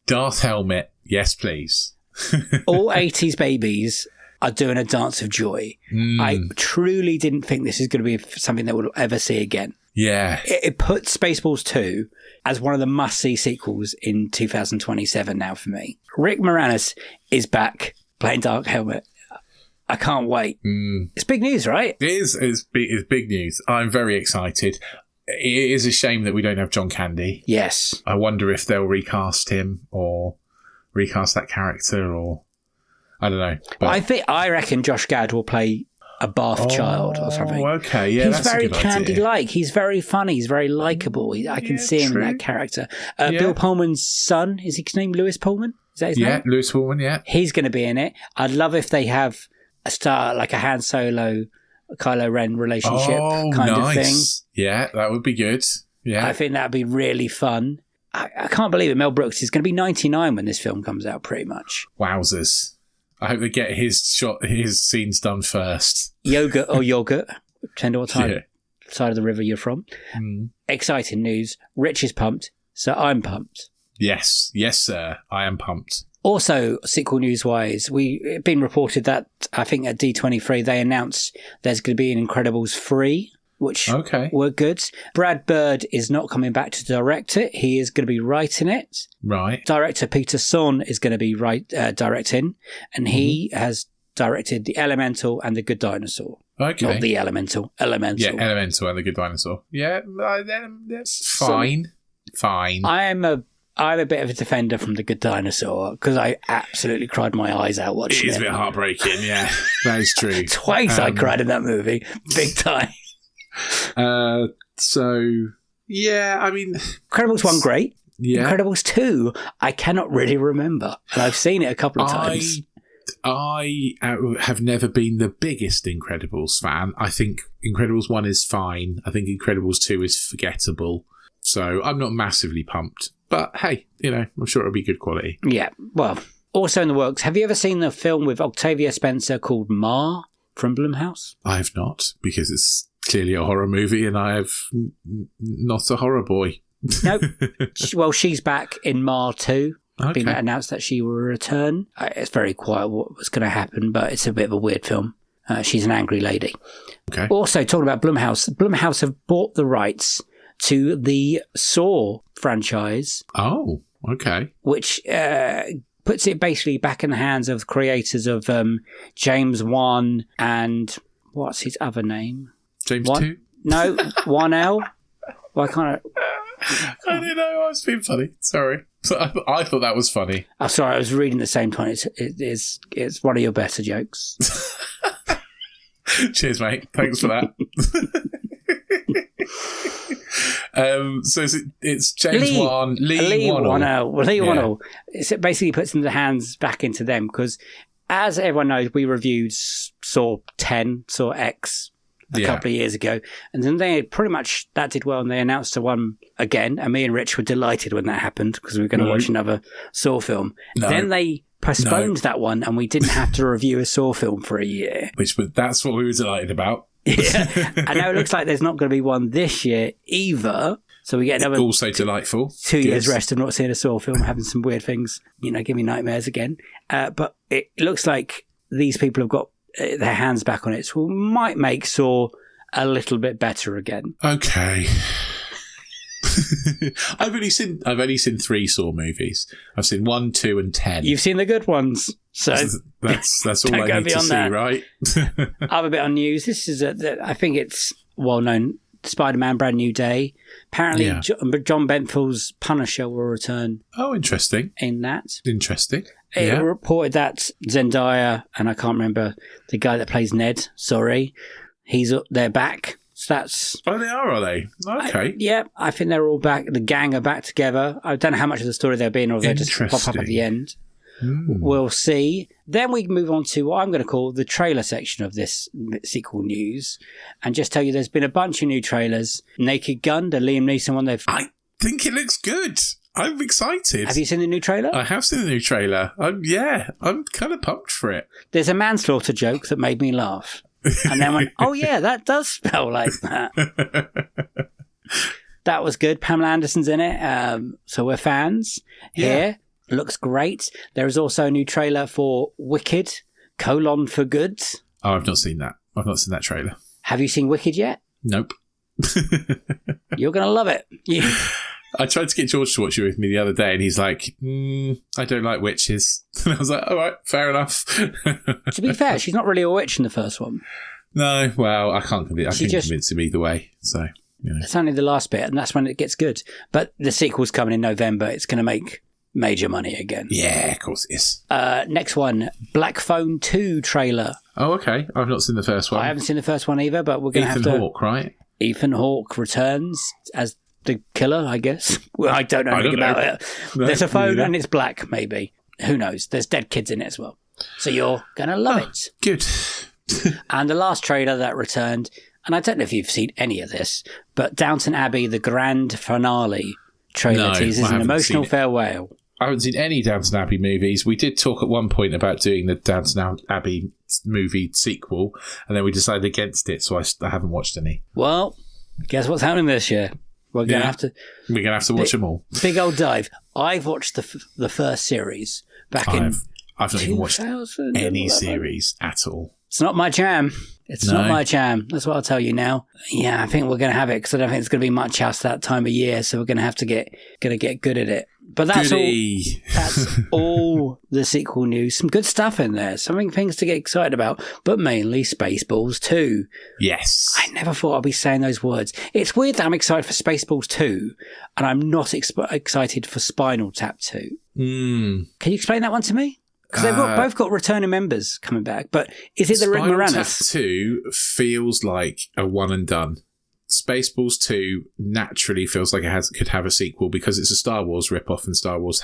Darth Helmet, yes, please. All 80s babies are doing a dance of joy. I truly didn't think this is going to be something that we'll ever see again. Yeah. It puts Spaceballs 2 as one of the must-see sequels in 2027 now for me. Rick Moranis is back playing Dark Helmet. I can't wait. It's big news, right? It is. It's big news. I'm very excited. It is a shame that we don't have John Candy. Yes. I wonder if they'll recast him or recast that character, or I don't know. But I reckon Josh Gad will play a bath child or something. Okay, yeah, he's very Candy-like. He's very funny. He's very likable. I can see him in that character. Bill Pullman's son, is his name Lewis Pullman? Is that his name? Yeah, Lewis Pullman, yeah. He's going to be in it. I'd love if they have a star, like a Han Solo, Kylo Ren relationship kind of thing. Yeah, that would be good. Yeah, I think that would be really fun. I can't believe it. Mel Brooks is going to be 99 when this film comes out, pretty much. Wowzers. I hope they get his scenes done first. Yogurt, depending on what side of the river you're from. Exciting news. Rich is pumped, so I'm pumped. Yes, sir. I am pumped. Also, sequel news-wise, it's been reported that, I think at D23, they announced there's going to be an Incredibles 3, which were good. Brad Bird is not coming back to direct it. He is going to be writing it. Right. Director Peter Sohn is going to be directing, and he has directed The Elemental and The Good Dinosaur. Okay. Not The Elemental. Elemental. Yeah, Elemental and The Good Dinosaur. Yeah, that's fine. Fine. I'm a bit of a defender from The Good Dinosaur because I absolutely cried my eyes out watching it. It is a bit heartbreaking, yeah. That is true. Twice I cried in that movie. Big time. So, yeah, I mean... Incredibles 1, great. Yeah. Incredibles 2, I cannot really remember. And I've seen it a couple of times. I have never been the biggest Incredibles fan. I think Incredibles 1 is fine. I think Incredibles 2 is forgettable. So I'm not massively pumped. But hey, I'm sure it'll be good quality. Yeah, well, also in the works. Have you ever seen the film with Octavia Spencer called Ma from Blumhouse? I have not, because it's clearly a horror movie and I have not a horror boy. Nope. Well, she's back in Ma 2. It's been announced that she will return. It's very quiet what was going to happen, but it's a bit of a weird film. She's an angry lady. Okay. Also, talking about Blumhouse have bought the rights to the Saw franchise. Oh, okay. Which puts it basically back in the hands of the creators of James Wan and what's his other name? James 2? No, 1L. Why can't I don't know. I was being funny. Sorry. I thought that was funny. Oh, sorry. I was reading the same time. It's one of your better jokes. Cheers, mate. Thanks for that. So it's James Wan, Lee Wannell. Lee Wannell. It basically puts in the hands back into them because, as everyone knows, we reviewed Saw 10, Saw X a couple of years ago, and then they pretty much that did well, and they announced the one again. And me and Rich were delighted when that happened because we were going to watch another Saw film. Then they postponed that one, and we didn't have to review a Saw film for a year. That's what we were delighted about. Yeah, and now it looks like there's not going to be one this year either. So we get another also delightful 2 years rest of not seeing a Saw film, having some weird things, give me nightmares again. But it looks like these people have got their hands back on it, so we might make Saw a little bit better again. Okay. I've only seen 3 Saw movies. I've seen 1, 2, and 10. You've seen the good ones, so that's all I need to see, right? I have a bit on news. This is I think it's well known. Spider-Man: Brand New Day. Apparently, John Benfield's Punisher will return. Oh, interesting. In that, interesting. It reported that Zendaya and I can't remember the guy that plays Ned. Sorry, they're back. So that's. Oh, they are they? Okay. I think they're all back. The gang are back together. I don't know how much of the story they'll be in, or they'll just pop up at the end. We'll see. Then we move on to what I'm going to call the trailer section of this sequel news, and just tell you there's been a bunch of new trailers. Naked Gun, the Liam Neeson one. I think it looks good. I'm excited. Have you seen the new trailer? I have seen the new trailer. I'm kind of pumped for it. There's a manslaughter joke that made me laugh, and then went, "Oh yeah, that does spell like that." That was good. Pamela Anderson's in it, so we're fans here. Looks great. There is also a new trailer for Wicked, for Good. Oh, I've not seen that. I've not seen that trailer. Have you seen Wicked yet? Nope. You're going to love it. I tried to get George to watch it with me the other day, and he's like, I don't like witches. And I was like, all right, fair enough. To be fair, she's not really a witch in the first one. No, well, I can't convince him either way. So, It's only the last bit, and that's when it gets good. But the sequel's coming in November. It's going to make major money again. Yeah, of course it is. Next one, Black Phone 2 trailer. Oh, okay. I've not seen the first one. I haven't seen the first one either, but we're going to have to... Ethan Hawke, right? Ethan Hawke returns as the killer, I guess. Well, I don't know anything about it. No, there's a phone and it's black, maybe. Who knows? There's dead kids in it as well. So you're going to love it. Good. And the last trailer that returned, and I don't know if you've seen any of this, but Downton Abbey, the grand finale trailer teases an emotional farewell. I haven't seen any Downton Abbey movies. We did talk at one point about doing the Downton Abbey movie sequel, and then we decided against it, so I haven't watched any. Well, guess what's happening this year? We're going to have to watch them all. Big old dive. I've watched the first series back in I've not even watched any series at all. It's not my jam. It's not my jam. That's what I'll tell you now. Yeah, I think we're going to have it because I don't think it's going to be much else that time of year, so we're going to have to get good at it. But that's all the sequel news. Some good stuff in there. Some things to get excited about, but mainly Spaceballs 2. Yes. I never thought I'd be saying those words. It's weird that I'm excited for Spaceballs 2 and I'm not excited for Spinal Tap 2. Can you explain that one to me? Because they've both got returning members coming back. But is it the Rick Moranis? Spinal Tap 2 feels like a one and done. Spaceballs 2 naturally feels like it could have a sequel because it's a Star Wars rip-off and Star Wars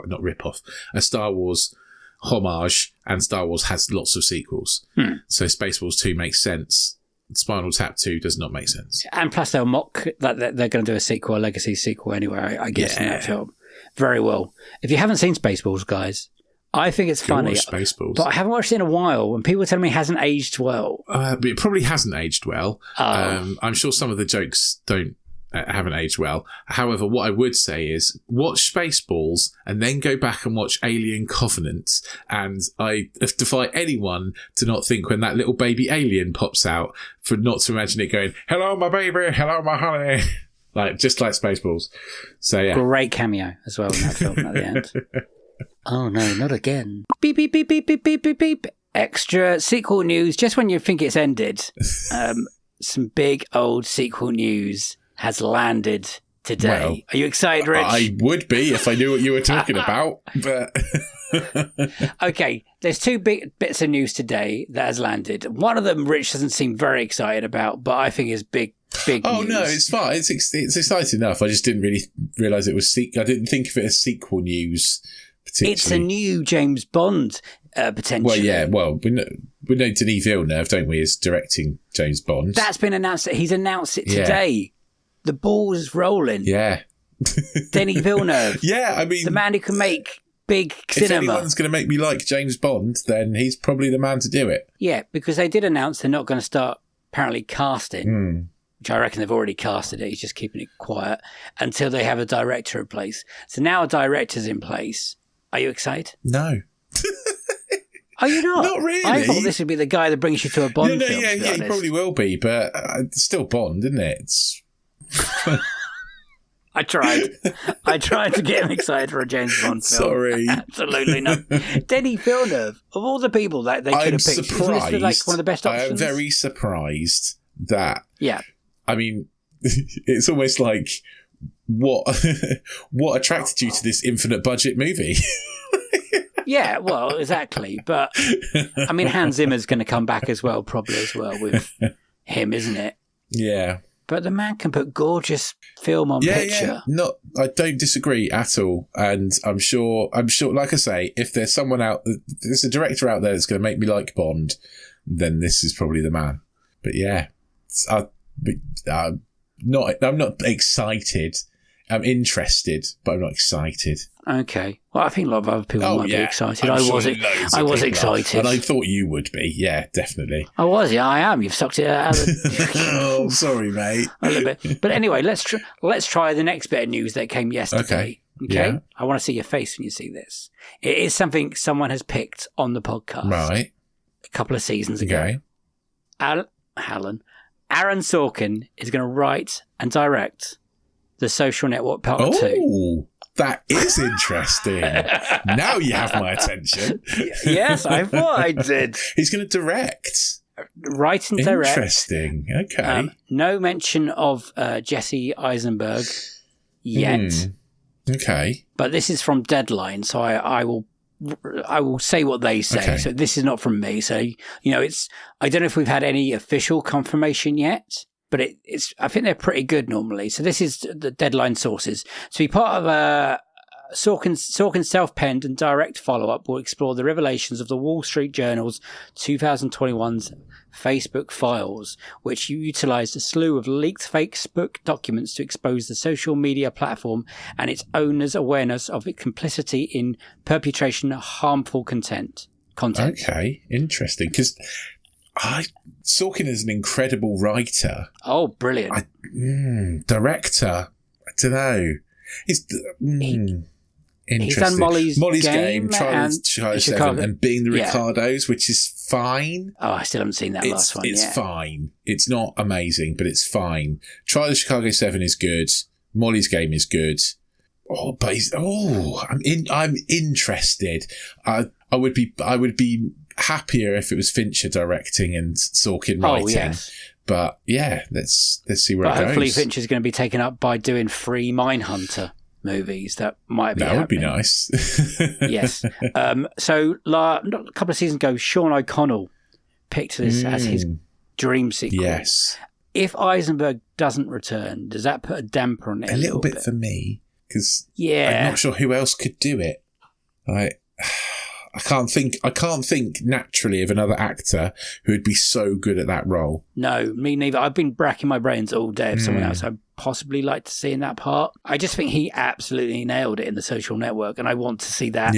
not rip-off, a Star Wars homage, and Star Wars has lots of sequels. So Spaceballs 2 makes sense. Spinal Tap 2 does not make sense. And plus they'll mock that they're going to do a legacy sequel anyway, I guess, in that film. Very well. If you haven't seen Spaceballs, guys, I think it's funny, Spaceballs. But I haven't watched it in a while, and people are telling me it hasn't aged well. But it probably hasn't aged well. I'm sure some of the jokes haven't aged well. However, what I would say is watch Spaceballs and then go back and watch Alien Covenant, and I defy anyone to not think when that little baby alien pops out for not to imagine it going, "Hello, my baby. Hello, my honey." Just like Spaceballs. So yeah, great cameo as well in that film at the end. Oh no, not again. Beep, beep, beep, beep, beep, beep, beep, beep. Extra sequel news, just when you think it's ended. Some big old sequel news has landed today. Well, are you excited, Rich? I would be if I knew what you were talking about. But okay, there's two big bits of news today that has landed. One of them, Rich doesn't seem very excited about, but I think is big news. No, it's fine. It's exciting enough. I just didn't really realise it was I didn't think of it as sequel news. It's a new James Bond, potentially. We know Denis Villeneuve, don't we, is directing James Bond. That's been announced. He's announced it today. The ball's rolling. Yeah. Denis Villeneuve. Yeah, I mean, the man who can make big cinema. If anyone's going to make me like James Bond, then he's probably the man to do it. Yeah, because they did announce they're not going to start apparently casting. Which I reckon they've already casted it. He's just keeping it quiet until they have a director in place. So now a director's in place. Are you excited? No. Are you not? Not really. I thought this would be the guy that brings you to a Bond film. Yeah, he probably will be, but it's still Bond, isn't it? It's... I tried to get him excited for a James Bond film. Sorry. Absolutely not. Denis Villeneuve, of all the people that they could have picked, isn't this like one of the best options? I am very surprised that... Yeah. I mean, it's almost like... What attracted you to this infinite budget movie? Yeah, well, exactly. But I mean, Hans Zimmer's going to come back as well, probably as well with him, isn't it? Yeah. But the man can put gorgeous film on picture. Yeah. I don't disagree at all. And I'm sure, like I say, if there's a director out there that's going to make me like Bond, then this is probably the man. But yeah, I'm not excited. I'm interested, but I'm not excited. Okay. Well, I think a lot of other people might be excited. I was excited. And I thought you would be. Yeah, definitely. I was. Yeah, I am. You've sucked it out of Oh, sorry, mate. A little bit. But anyway, let's try the next bit of news that came yesterday. Okay? Yeah. I want to see your face when you see this. It is something someone has picked on the podcast. Right. A couple of seasons ago. Okay. Aaron Sorkin is going to write and direct The Social Network Part 2. Oh, that is interesting. Now you have my attention. Yes, I thought I did. He's going to direct. Write and direct. Interesting. Okay. No mention of Jesse Eisenberg yet. Okay. But this is from Deadline, so I will I will say what they say. Okay. So this is not from me. So, I don't know if we've had any official confirmation yet, but I think they're pretty good normally. So this is the Deadline sources. To be part of a Sorkin's self-penned and direct follow-up will explore the revelations of the Wall Street Journal's 2021's Facebook files, which utilised a slew of leaked Facebook documents to expose the social media platform and its owners' awareness of its complicity in perpetration of harmful content. Okay, interesting. Because Sorkin is an incredible writer. Oh, brilliant. Director, I don't know. He's done Molly's Game, Charlie 7, and Being the Ricardos, which is fine. Oh, I still haven't seen that last one. It's fine. It's not amazing, but it's fine. Charlie Chicago 7 is good. Molly's Game is good. I'm interested. I would be happier if it was Fincher directing and Sorkin writing. Yes. But yeah, let's see where it goes. Hopefully Fincher's going to be taken up by doing 3 Mindhunter movies. That might be That would be nice. Yes. So a couple of seasons ago, Sean O'Connell picked this as his dream sequel. Yes. If Eisenberg doesn't return, does that put a damper on it? A little bit for me, because I'm not sure who else could do it. I can't think naturally of another actor who would be so good at that role. No, me neither. I've been racking my brains all day of someone else I'd possibly like to see in that part. I just think he absolutely nailed it in The Social Network, and I want to see that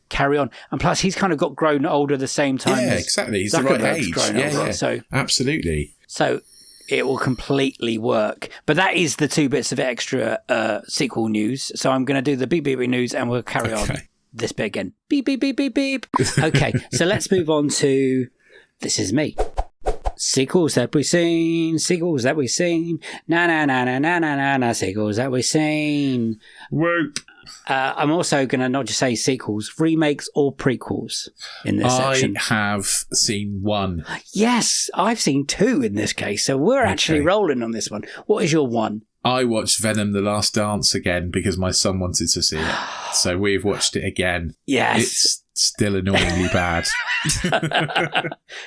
carry on. And plus, he's kind of got grown older at the same time. Yeah, exactly. He's the right age. Yeah. So absolutely. So it will completely work. But that is the 2 bits of extra sequel news. So I'm going to do the beep news, and we'll carry on. This bit again. Beep, beep, beep, beep, beep. Okay, so let's move on to This Is Me. Sequels that we've seen. Na, sequels that we've seen. Whoop. I'm also going to not just say sequels, remakes or prequels in this section. I have seen 1. Yes, I've seen 2 in this case, so we're actually rolling on this one. What is your 1? I watched Venom: The Last Dance again because my son wanted to see it. So we've watched it again. Yes. It's still annoyingly bad.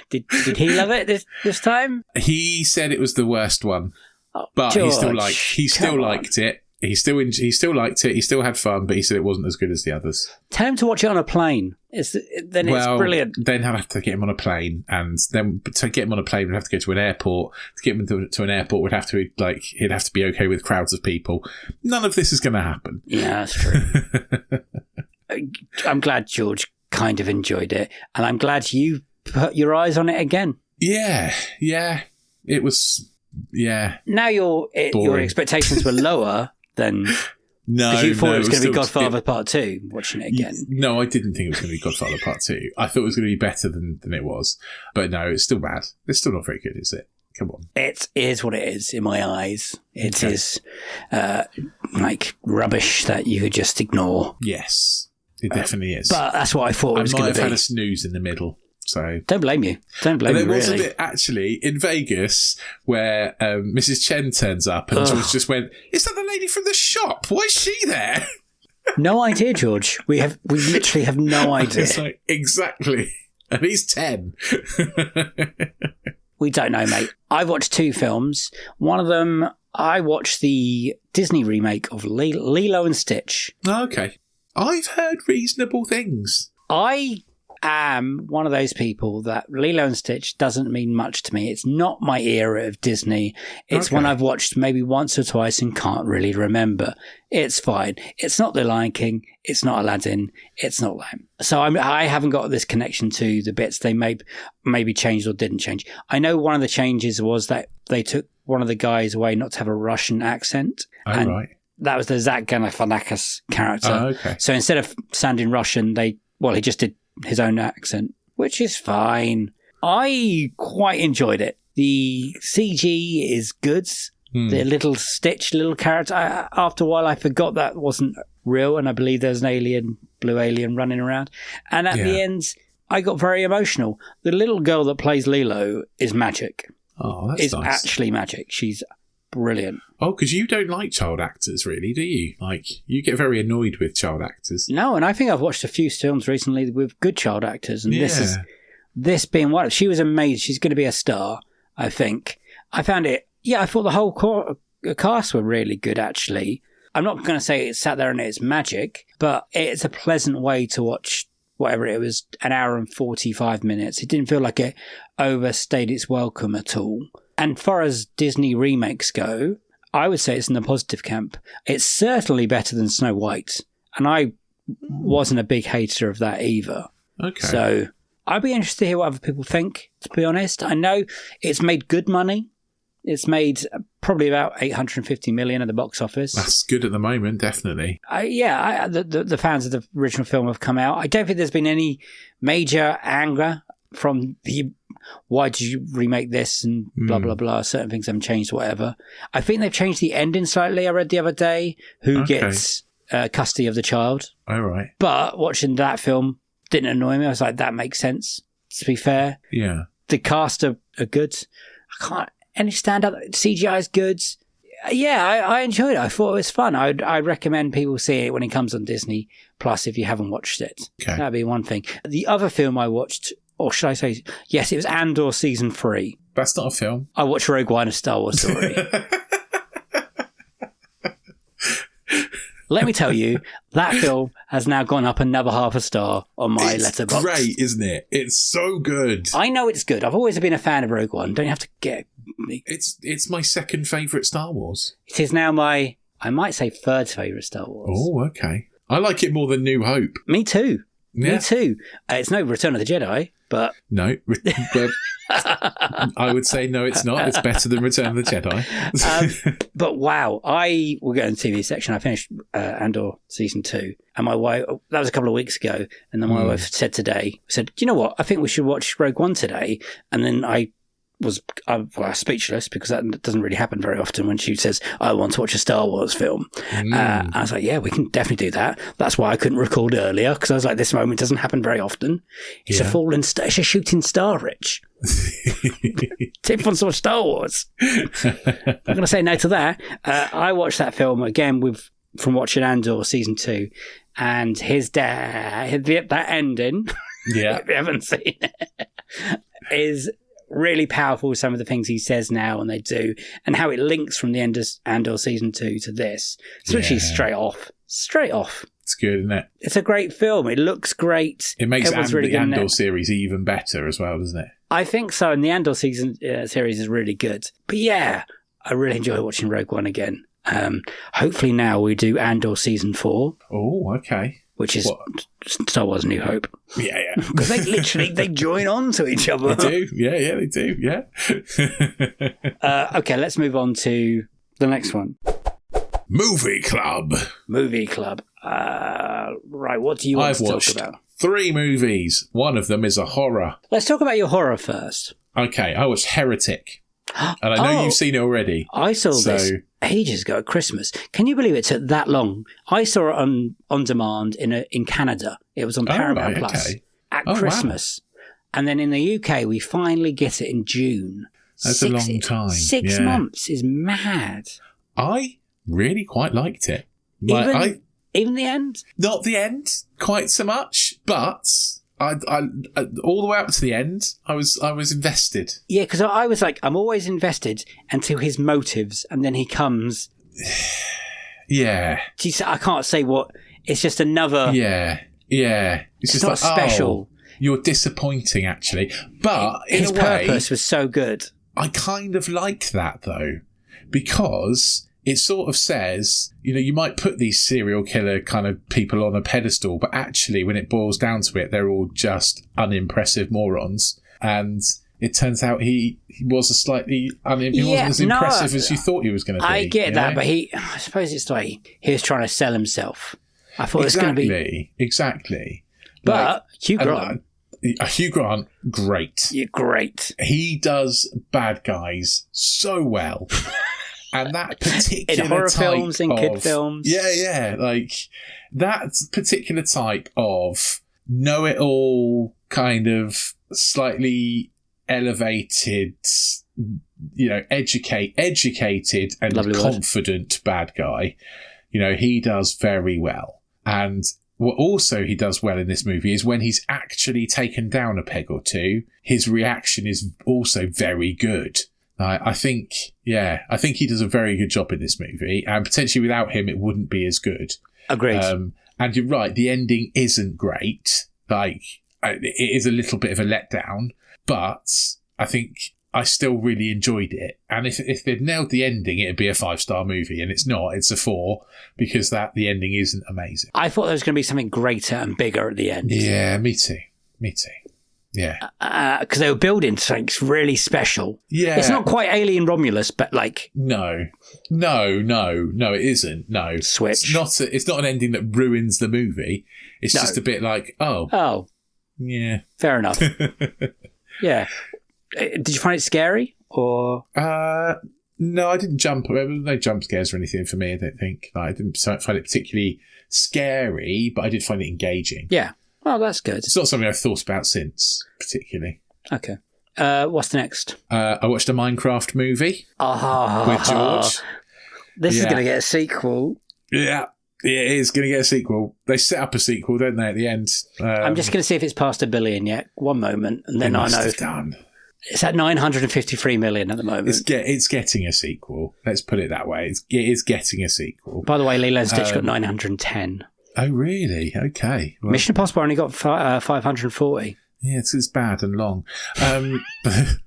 Did he love it this time? He said it was the worst one. But George, he still liked it. He still liked it. He still had fun, but he said it wasn't as good as the others. Tell him to watch it on a plane. It's brilliant. Then I'd have to get him on a plane, and then to get him on a plane, we'd have to go to an airport. To get him to an airport, he'd have to be okay with crowds of people. None of this is going to happen. Yeah, that's true. I'm glad George kind of enjoyed it, and I'm glad you put your eyes on it again. Yeah. It was. Yeah. Now your expectations were lower than. No, because you thought it was going to be Godfather Part 2, watching it again. No, I didn't think it was going to be Godfather Part 2. I thought it was going to be better than it was. But no, it's still bad. It's still not very good, is it? Come on. It is what it is in my eyes. It is like rubbish that you could just ignore. Yes, it definitely is. But that's what I thought it was going to be. I might have had a snooze in the middle. So don't blame you. Don't blame you. There was a bit actually in Vegas where Mrs. Chen turns up and George just went, "Is that the lady from the shop? Why is she there?" No idea, George. We literally have no idea. It's like, exactly, and he's 10. We don't know, mate. I've watched 2 films. One of them, I watched the Disney remake of Lilo and Stitch. Okay, I've heard reasonable things. I am one of those people that Lilo and Stitch doesn't mean much to me. It's not my era of Disney. It's one I've watched maybe once or twice and can't really remember. It's fine. It's not The Lion King. It's not Aladdin. It's not that. So I haven't got this connection to the bits they maybe changed or didn't change. I know one of the changes was that they took one of the guys away not to have a Russian accent. Oh, right. That was the Zach Galifianakis character. Oh, okay. So instead of sounding Russian, he just did his own accent, which is fine. I quite enjoyed it. The CG is good. The little Stitch, little character. After a while, I forgot that wasn't real, and I believe there's an blue alien running around. And at the end, I got very emotional. The little girl that plays Lilo is magic. Oh, that's nice. Is nice. Actually magic. She's brilliant. Oh, because you don't like child actors, really, do you? Like, you get very annoyed with child actors. No, and I think I've watched a few films recently with good child actors, and this being one. She was amazing. She's going to be a star, I think. I found it. Yeah, I thought the whole cast were really good, actually. I'm not going to say it sat there and it's magic, but it's a pleasant way to watch. Whatever it was, an hour and 45 minutes. It didn't feel like it overstayed its welcome at all. And far as Disney remakes go, I would say it's in the positive camp. It's certainly better than Snow White. And I wasn't a big hater of that either. Okay. So I'd be interested to hear what other people think, to be honest. I know it's made good money. It's made probably about 850 million at the box office. That's good at the moment, definitely. The fans of the original film have come out. I don't think there's been any major anger from the why did you remake this and blah, blah, blah. Certain things haven't changed, whatever. I think they've changed the ending slightly. I read the other day who gets custody of the child. All right. But watching that film didn't annoy me. I was like, that makes sense, to be fair. Yeah. The cast are good. I can't... Any stand-up? CGI is good. Yeah, I enjoyed it. I thought it was fun. I'd recommend people see it when it comes on Disney Plus if you haven't watched it. Okay. That'd be one thing. The other film I watched, or should I say, yes, it was Andor Season 3. That's not a film. I watched Rogue One, A Star Wars Story. Let me tell you, that film has now gone up another half a star on my letterbox. It's great, isn't it? It's so good. I know it's good. I've always been a fan of Rogue One. Don't you have to get me? It's my second favourite Star Wars. It is now my, I might say, third favourite Star Wars. Oh, okay. I like it more than New Hope. Me too. Yeah. Me too. It's no Return of the Jedi, but... No. I would say no, it's not. It's better than Return of the Jedi. But wow, we'll get in the TV section. I finished Andor Season 2. And my wife, that was a couple of weeks ago. And then my wife said today, do you know what? I think we should watch Rogue One today. And then I was speechless because that doesn't really happen very often when she says, I want to watch a Star Wars film. I was like, yeah, we can definitely do that. That's why I couldn't record earlier because I was like, this moment doesn't happen very often. It's it's a shooting star, Rich. Tip on some Star Wars. I'm going to say no to that. I watched that film again from watching Andor Season 2 and his dad, that ending, if you haven't seen it, is really powerful, some of the things he says now and they do, and how it links from the end of Andor Season 2 to this. It's literally straight off. It's good, isn't it? It's a great film. It looks great. It makes the Andor series even better as well, doesn't it? I think so, and the Andor series is really good. But yeah, I really enjoy watching Rogue One again. Hopefully now we do Andor Season 4. Oh, okay. Which is Star Wars New Hope. Yeah. Because they join on to each other. They do. Yeah, they do. Yeah. Okay, let's move on to the next one. Movie Club. Right, what do you want to talk about? 3 movies. One of them is a horror. Let's talk about your horror first. Okay, I watched Heretic. And I know you've seen it already. I saw this ages ago at Christmas. Can you believe it took that long? I saw it on demand in Canada. It was on Paramount Plus at Christmas. Wow. And then in the UK, we finally get it in June. That's a long time. 6 months is mad. I really quite liked it. Even the end? Not the end quite so much, but... I all the way up to the end, I was invested. Yeah, because I was like, I'm always invested until his motives, and then he comes. Yeah. I can't say what. It's just another. Yeah. It's just not special. You're disappointing, actually. But his purpose was so good. I kind of like that though, because it sort of says, you might put these serial killer kind of people on a pedestal, but actually when it boils down to it, they're all just unimpressive morons. And it turns out he was he wasn't as impressive as you thought he was going to be. I get that, but I suppose it's like he was trying to sell himself. I thought it was going to be... Exactly. But Hugh Grant... Hugh Grant, great. You're great. He does bad guys so well. And that particular in horror type films, in kid films. Yeah. Like, that particular type of know-it-all, kind of slightly elevated educated and Lovely confident bad guy. He does very well. And what also he does well in this movie is when he's actually taken down a peg or two, his reaction is also very good. I think he does a very good job in this movie, and potentially without him, it wouldn't be as good. Agreed. And you're right, the ending isn't great. Like, it is a little bit of a letdown, but I think I still really enjoyed it. And if they'd nailed the ending, it'd be a 5-star movie, and it's not. It's a 4 because the ending isn't amazing. I thought there was going to be something greater and bigger at the end. Yeah, me too. Yeah. Because they were building something really special. Yeah. It's not quite Alien Romulus, but like... No, it isn't. No. Switch. It's not an ending that ruins the movie. It's just a bit like, oh. Yeah. Fair enough. Yeah. Did you find it scary? Or... No, I didn't jump. There was no jump scares or anything for me, I don't think. I didn't find it particularly scary, but I did find it engaging. Yeah. Well, that's good. It's not something I've thought about since, particularly. Okay. What's the next? I watched a Minecraft movie with George. This is going to get a sequel. Yeah, it is going to get a sequel. They set up a sequel, don't they, at the end? I'm just going to see if it's past $1 billion yet. One moment, and then I know. Have done. It's at 953 million at the moment. It's getting a sequel. Let's put it that way. It is getting a sequel. By the way, Lilo and Stitch got 910. Oh, really? Okay. Well, Mission Impossible only got 540. Yeah, it's bad and long. The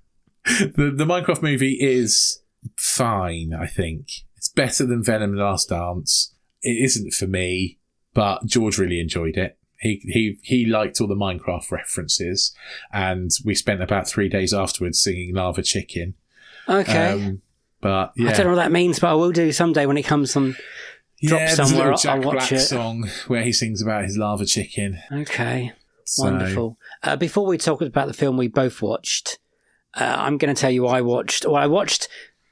Minecraft movie is fine, I think. It's better than Venom and Last Dance. It isn't for me, but George really enjoyed it. He liked all the Minecraft references, and we spent about 3 days afterwards singing Lava Chicken. Okay. But yeah. I don't know what that means, but I will do someday when it comes on... Drop somewhere, there's a I'll little watch Jack Black it. song where he sings about his lava chicken. Okay, wonderful. Before we talk about the film we both watched, I'm going to tell you I watched.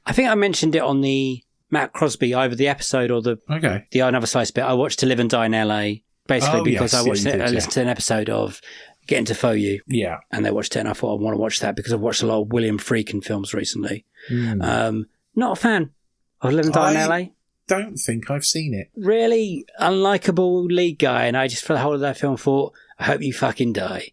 I think I mentioned it on the Matt Crosby, either the episode or the Another Slice bit. I watched To Live and Die in LA, basically because I listened to an episode of Getting to Know You. Yeah, and they watched it, and I thought I want to watch that because I've watched a lot of William Friedkin films recently. Not a fan of Live and Die in LA. Don't think I've seen it. Really unlikable lead guy, and I just for the whole of that film thought, I hope you fucking die.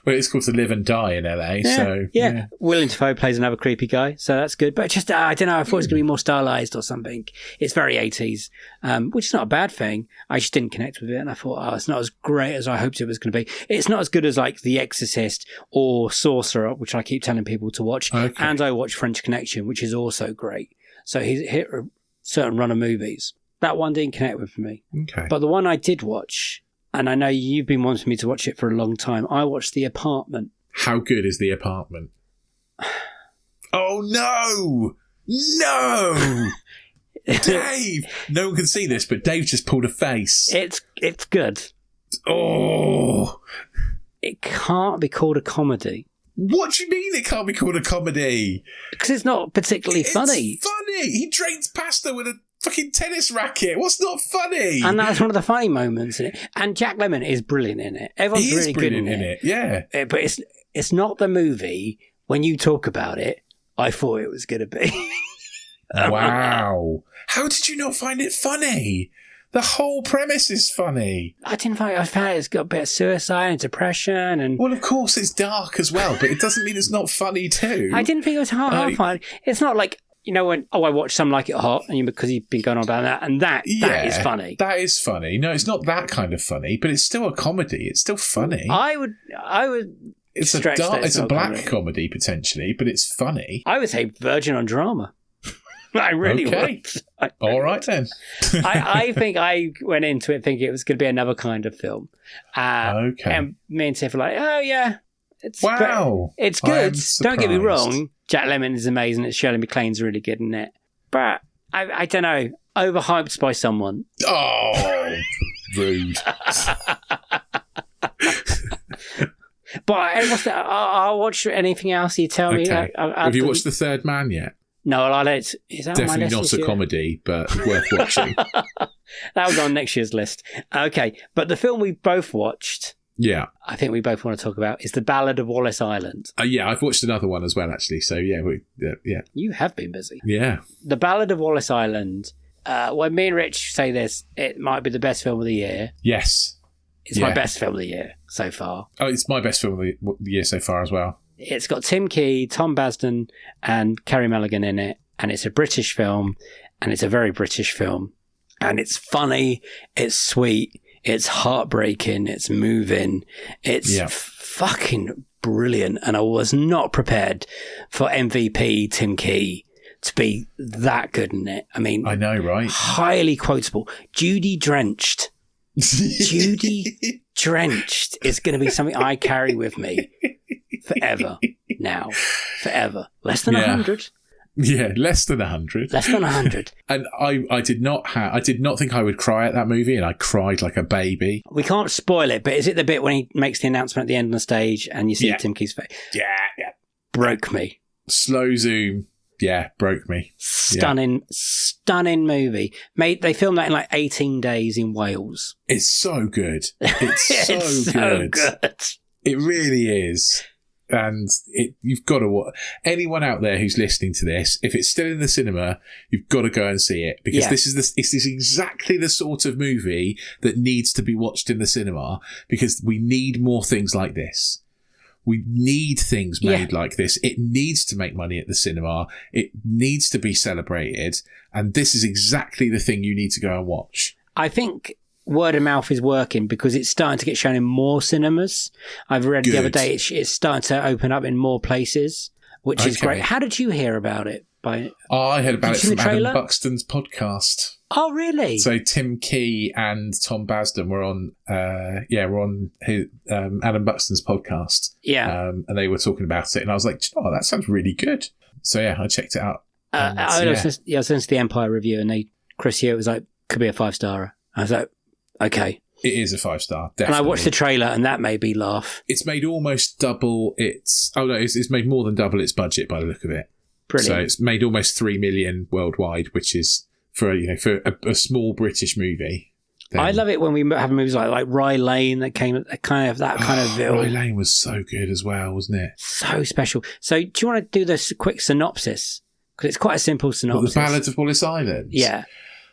Well, it's called To Live and Die in LA, so... Yeah. Willem Dafoe plays another creepy guy, so that's good. But just, I don't know, I thought it was going to be more stylised or something. It's very 80s, which is not a bad thing. I just didn't connect with it, and I thought, it's not as great as I hoped it was going to be. It's not as good as, like, The Exorcist or Sorcerer, which I keep telling people to watch. Okay. And I watch French Connection, which is also great. So he's hit a certain run of movies. That one didn't connect with me. Okay. But the one I did watch... And I know you've been wanting me to watch it for a long time. I watched The Apartment. How good is The Apartment? Oh, no! No! Dave! No one can see this, but Dave just pulled a face. It's good. Oh! It can't be called a comedy. What do you mean it can't be called a comedy? Because it's not particularly funny. It's funny! He drains pasta with a fucking tennis racket. What's not funny? And that's one of the funny moments in it. And Jack Lemmon is brilliant in it. Everyone's really good in it. Yeah. But it's not the movie, when you talk about it, I thought it was going to be. Wow. How did you not find it funny? The whole premise is funny. I found it's got a bit of suicide and depression. And well, of course, it's dark as well, but it doesn't mean it's not funny too. I didn't think it was hard funny. It's not like... You know when I watched Some Like It Hot, and because you've been going on about that, and that is funny. That is funny. No, it's not that kind of funny, but it's still a comedy. It's still funny. I would. It's a black comedy potentially, but it's funny. I would say Virgin on Drama. I really would. All right then. I think I went into it thinking it was going to be another kind of film. Okay. And me and Tiff were like, oh yeah. It's good. Don't get me wrong. Jack Lemmon is amazing. Shirley MacLaine's really good in it. But I don't know. Overhyped by someone. Oh, rude. But I'll watch anything else you tell me. Have you watched The Third Man yet? No, is that definitely on my list not a comedy, but worth watching. That was on next year's list. Okay, but the film we both watched Yeah. I think we both want to talk about is The Ballad of Wallace Island. Yeah, I've watched another one as well, actually. So, yeah. Yeah. You have been busy. Yeah. The Ballad of Wallace Island, when me and Rich say this, it might be the best film of the year. Yes. It's my best film of the year so far. Oh, it's my best film of the year so far as well. It's got Tim Key, Tom Basden, and Carey Mulligan in it, and it's a British film, and it's a very British film, and it's funny, it's sweet, it's heartbreaking, it's moving, it's fucking brilliant, and I was not prepared for MVP Tim Key to be that good in it. I mean, I know, right? Highly quotable. Judy Drenched is going to be something I carry with me forever now. Forever. Less than 100. Yeah, less than 100. Less than 100. And I did not think I would cry at that movie, and I cried like a baby. We can't spoil it, but is it the bit when he makes the announcement at the end of the stage and you see Tim Key's face? Yeah. Broke me. Slow zoom. Yeah, broke me. Stunning movie. They filmed that in like 18 days in Wales. It's so good. It's so good. It really is. And you've got to watch. Anyone out there who's listening to this, if it's still in the cinema, you've got to go and see it, because this is exactly the sort of movie that needs to be watched in the cinema, because we need more things like this. We need things made like this. It needs to make money at the cinema. It needs to be celebrated. And this is exactly the thing you need to go and watch. I think word of mouth is working because it's starting to get shown in more cinemas. I've read the other day it's starting to open up in more places, which is great. How did you hear about it? I heard about it from Adam Buxton's podcast. Oh, really? So Tim Key and Tom Basden were on his, Adam Buxton's podcast. Yeah. And they were talking about it, and I was like, that sounds really good. So yeah, I checked it out. I listened to the Empire review, and Chris Hewitt was like, could be a 5-starer. I was like, okay. It is a 5-star, definitely. And I watched the trailer, and that made me laugh. It's made almost double it's made more than double its budget by the look of it. Brilliant. So it's made almost 3 million worldwide, which is for a small British movie. I love it when we have movies like Rye Lane that came at kind of Ville. Rye Lane was so good as well, wasn't it? So special. So do you want to do this quick synopsis? Because it's quite a simple synopsis. The Ballad of Wallace Island? Yeah.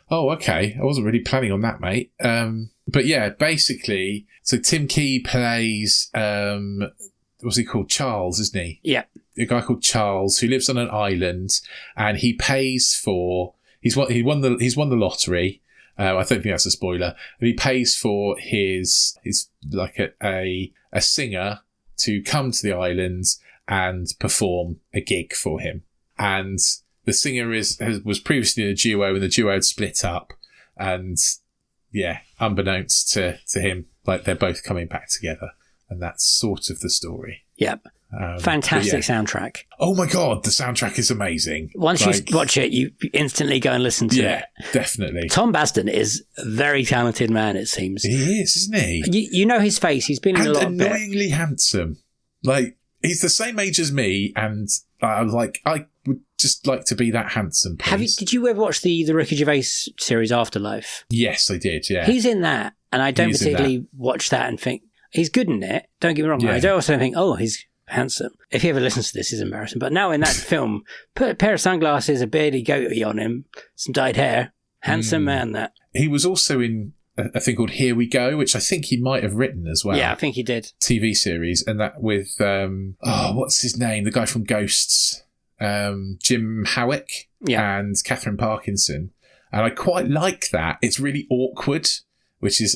Oh, okay. I wasn't really planning on that, mate. But yeah, basically, so Tim Key plays, what's he called? Charles, isn't he? Yeah. A guy called Charles who lives on an island, and he pays for, he's won the lottery. I don't think that's a spoiler. And he pays for his like a singer to come to the island and perform a gig for him. And the singer was previously in a duo, and the duo had split up. And yeah, unbeknownst to him, like they're both coming back together. And that's sort of the story. Yep. Fantastic soundtrack. Oh my God, the soundtrack is amazing. Once you watch it, you instantly go and listen to it. Yeah, definitely. Tom Basden is a very talented man, it seems. He is, isn't he? You know his face. He's been in a lot of annoyingly handsome. Like, he's the same age as me, and I would just like to be that handsome, please. Did you ever watch the Ricky Gervais series Afterlife? Yes, I did, yeah. He's in that, and I don't particularly watch that and think, he's good in it. Don't get me wrong. Yeah. I don't also think, he's handsome. If he ever listens to this, he's embarrassing. But now in that film, put a pair of sunglasses, a beardy goatee on him, some dyed hair. Handsome man, that. He was also in a thing called Here We Go, which I think he might have written as well. Yeah, I think he did. TV series. And that with, what's his name? The guy from Ghosts. Jim Howick and Catherine Parkinson. And I quite like that. It's really awkward,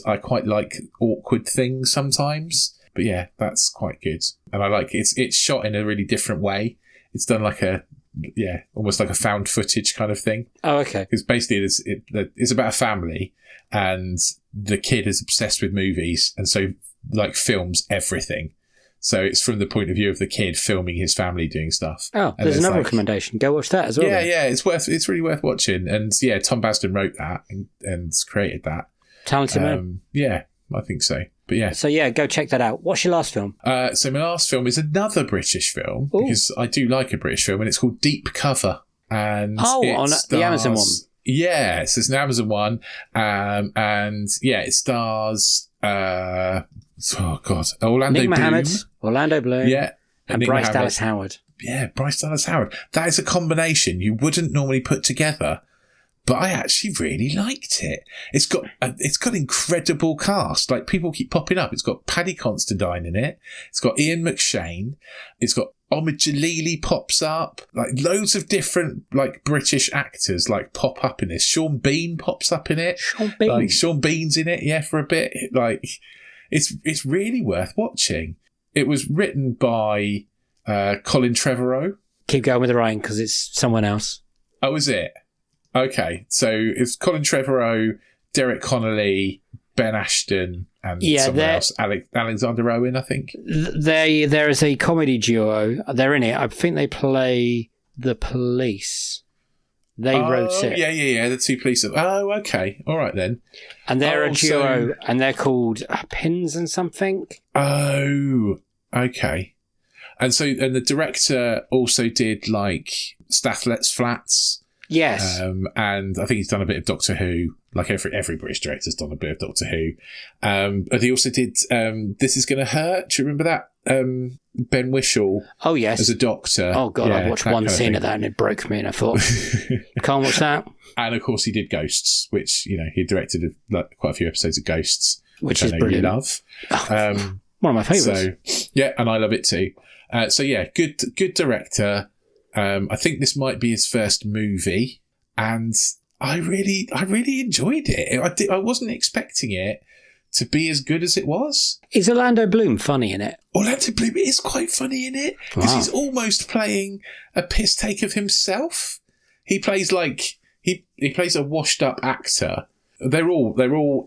I quite like awkward things sometimes. But yeah, that's quite good. And I like it's shot in a really different way. It's done like almost like a found footage kind of thing. Oh, okay. Because basically it's about a family, and the kid is obsessed with movies, and so like films everything. So it's from the point of view of the kid filming his family doing stuff. Oh, there's another recommendation. Go watch that as well. Yeah, it's really worth watching. And yeah, Tom Basden wrote that and created that. Talented man. Yeah, I think so. But yeah. So yeah, go check that out. What's your last film? So my last film is another British film, because I do like a British film, and it's called Deep Cover. And on the Amazon one. Yeah, so it's an Amazon one. And yeah, it stars Oh God, Orlando Nick Bloom. Mohammed, Orlando Bloom, Yeah, and Nick Bryce Mohammed. Dallas Howard. Yeah, Bryce Dallas Howard. That is a combination you wouldn't normally put together, but I actually really liked it. It's got incredible cast. Like, people keep popping up. It's got Paddy Considine in it. It's got Ian McShane. It's got Omid Jalili pops up. Like, loads of different like British actors like pop up in this. Sean Bean pops up in it. Sean Bean's in it. Yeah, for a bit. Like, it's really worth watching. It was written by Colin Trevorrow. Keep going with the writing because it's someone else. Oh, is it? Okay, so it's Colin Trevorrow, Derek Connolly, Ben Ashton, and someone else, Alexander Owen, I think. There is a comedy duo. They're in it. I think they play the police. They wrote it. Yeah. The two police. Oh, okay. All right then. And they're a duo, and they're called Pins and something. Oh, okay. And the director also did like Stathlet's Flats. Yes. And I think he's done a bit of Doctor Who. Like every British director's done a bit of Doctor Who. But he also did This Is Gonna Hurt. Do you remember that? Ben Whishaw. Oh, yes. As a doctor. Oh, God, I watched one scene of that and it broke me and I thought, can't watch that. And, of course, he did Ghosts, which, he directed quite a few episodes of Ghosts. Which I is know brilliant. You love. One of my favourites. So, yeah, and I love it too. Good director. I think this might be his first movie, and I really enjoyed it. I wasn't expecting it to be as good as it was. Is Orlando Bloom funny in it? Orlando Bloom is quite funny in it because he's almost playing a piss take of himself. He plays like he plays a washed up actor. They're all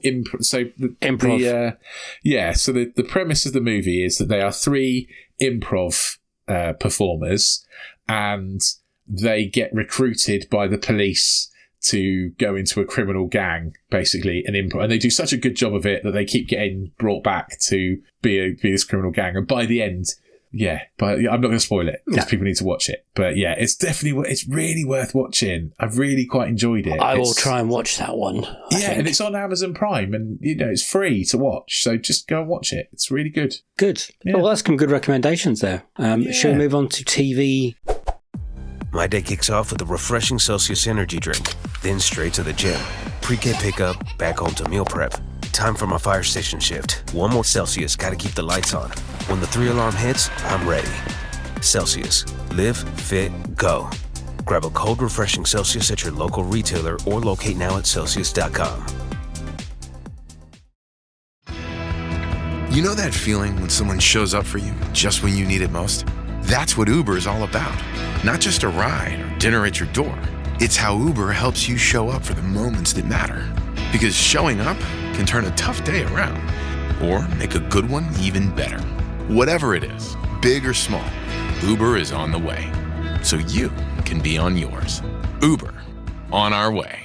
improv. So improv. So the premise of the movie is that they are three improv performers, and they get recruited by the police to go into a criminal gang, basically, an improv. And they do such a good job of it that they keep getting brought back to be this criminal gang. And by the end, but I'm not going to spoil it because people need to watch it. But yeah, it's really worth watching. I've really quite enjoyed it. I will try and watch that one. I think. And it's on Amazon Prime, and it's free to watch. So just go and watch it. It's really good. Good. Yeah. Well, that's some good recommendations there. Shall we move on to TV? My day kicks off with a refreshing Celsius energy drink, then straight to the gym. Pre-K pickup, back home to meal prep. Time for my fire station shift. One more Celsius, gotta keep the lights on. When the 3-alarm hits, I'm ready. Celsius. Live, fit, go. Grab a cold, refreshing Celsius at your local retailer or locate now at Celsius.com. You know that feeling when someone shows up for you just when you need it most? That's what Uber is all about. Not just a ride or dinner at your door. It's how Uber helps you show up for the moments that matter. Because showing up can turn a tough day around or make a good one even better. Whatever it is, big or small, Uber is on the way. So you can be on yours. Uber, on our way.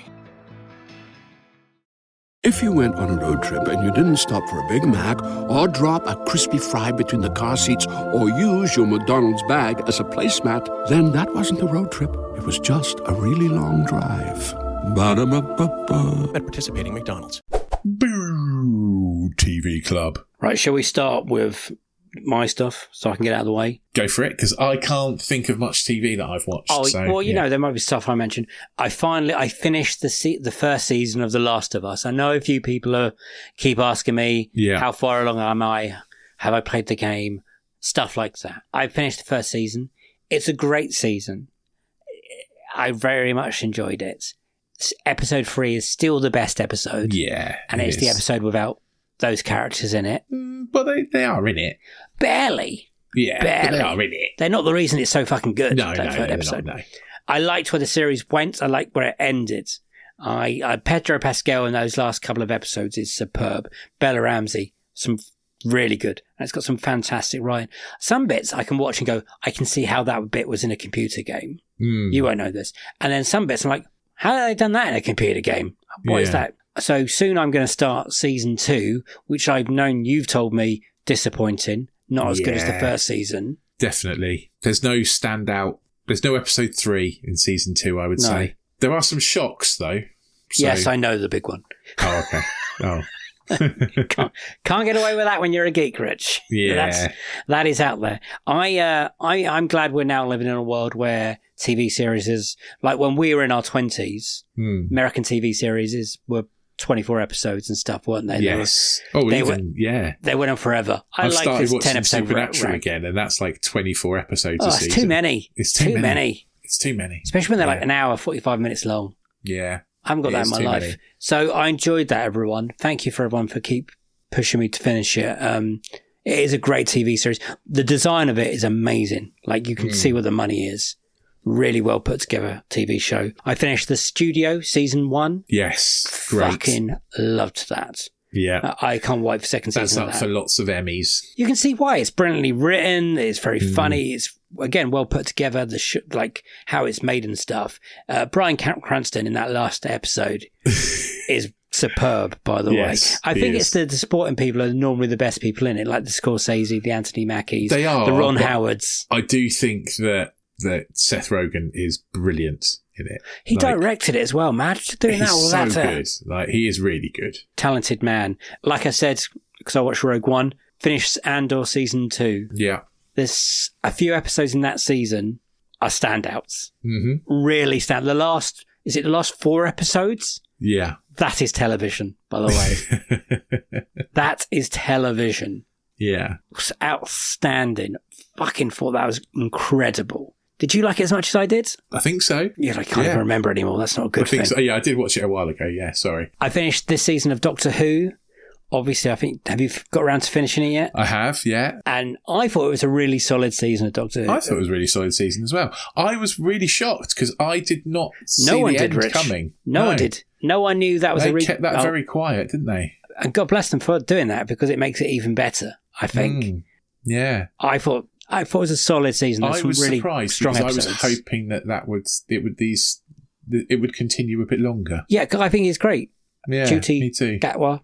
If you went on a road trip and you didn't stop for a Big Mac or drop a crispy fry between the car seats or use your McDonald's bag as a placemat, then that wasn't a road trip. It was just a really long drive. Ba-da-ba-ba-ba. At participating McDonald's. Boo! TV Club. Right, shall we start with my stuff so I can get out of the way? Go for it, because I can't think of much TV that I've watched. Oh, so, well, you know, there might be stuff I mentioned. I finished the first season of The Last of Us. I know a few people keep asking me, how far along am I? Have I played the game? Stuff like that. I finished the first season. It's a great season. I very much enjoyed it. Episode 3 is still the best episode. Yeah. And it's the episode without those characters in it. But they are in it. Barely. Yeah, barely. But they are in it. They're not the reason it's so fucking good. No, third episode. No. I liked where the series went. I liked where it ended. Pedro Pascal in those last couple of episodes is superb. Bella Ramsey, some really good. And it's got some fantastic writing. Some bits I can watch and go, I can see how that bit was in a computer game. You won't know this. And then some bits I'm like, how have they done that in a computer game? What is that? So soon I'm going to start season 2, which I've known you've told me disappointing, not as good as the first season. Definitely. There's no standout. There's no episode 3 in season 2, I would say. There are some shocks, though. So... Yes, I know the big one. Oh, okay. Oh. Can't get away with that when you're a geek, Rich. Yeah. That is out there. I'm glad we're now living in a world where TV series is, like when we were in our 20s, American TV series were 24 episodes and stuff, weren't they? Yes. They went on forever. I've like started this watching 10 episode Supernatural again, and that's like 24 episodes a it's season. too many. It's too many. It's too many. Especially when they're like an hour, 45 minutes long. Yeah. I haven't got that in my life. Many. So I enjoyed that, everyone. Thank you for everyone for keep pushing me to finish it. It is a great TV series. The design of it is amazing. Like you can see where the money is. Really well put together TV show. I finished The Studio season 1. Yes. Great. Fucking loved that. Yeah. I can't wait for second season. That's up for lots of Emmys. You can see why. It's brilliantly written. It's very funny. It's, again, well put together. Like how it's made and stuff. Bryan Cranston in that last episode is superb, by the way. I think it's the supporting people are normally the best people in it, like the Scorsese, the Anthony Mackies, they are, the Ron Howards. I do think that Seth Rogen is brilliant in it. He directed it as well, man. Doing that all that. He's so good. Like, he is really good. Talented man. Like I said, because I watched Rogue One, finished Andor season 2. Yeah. There's a few episodes in that season are standouts. Mm-hmm. Really stand. The last 4 episodes? Yeah. That is television, by the way. That is television. Yeah. It's outstanding. Fucking thought that was incredible. Did you like it as much as I did? I think so. Yeah, I can't even remember anymore. That's not a good thing. So. Yeah, I did watch it a while ago. Yeah, sorry. I finished this season of Doctor Who. Obviously, I think, have you got around to finishing it yet? I have, yeah. And I thought it was a really solid season of Doctor Who. I thought it was a really solid season as well. I was really shocked because I did not see the end coming. No one did. No one knew that was They kept that very quiet, didn't they? And God bless them for doing that because it makes it even better, I think. Yeah. I thought it was a solid season. I was really surprised strong because episodes. I was hoping it would continue a bit longer. Yeah, because I think he's great. Yeah, Ncuti me too. Gatwa.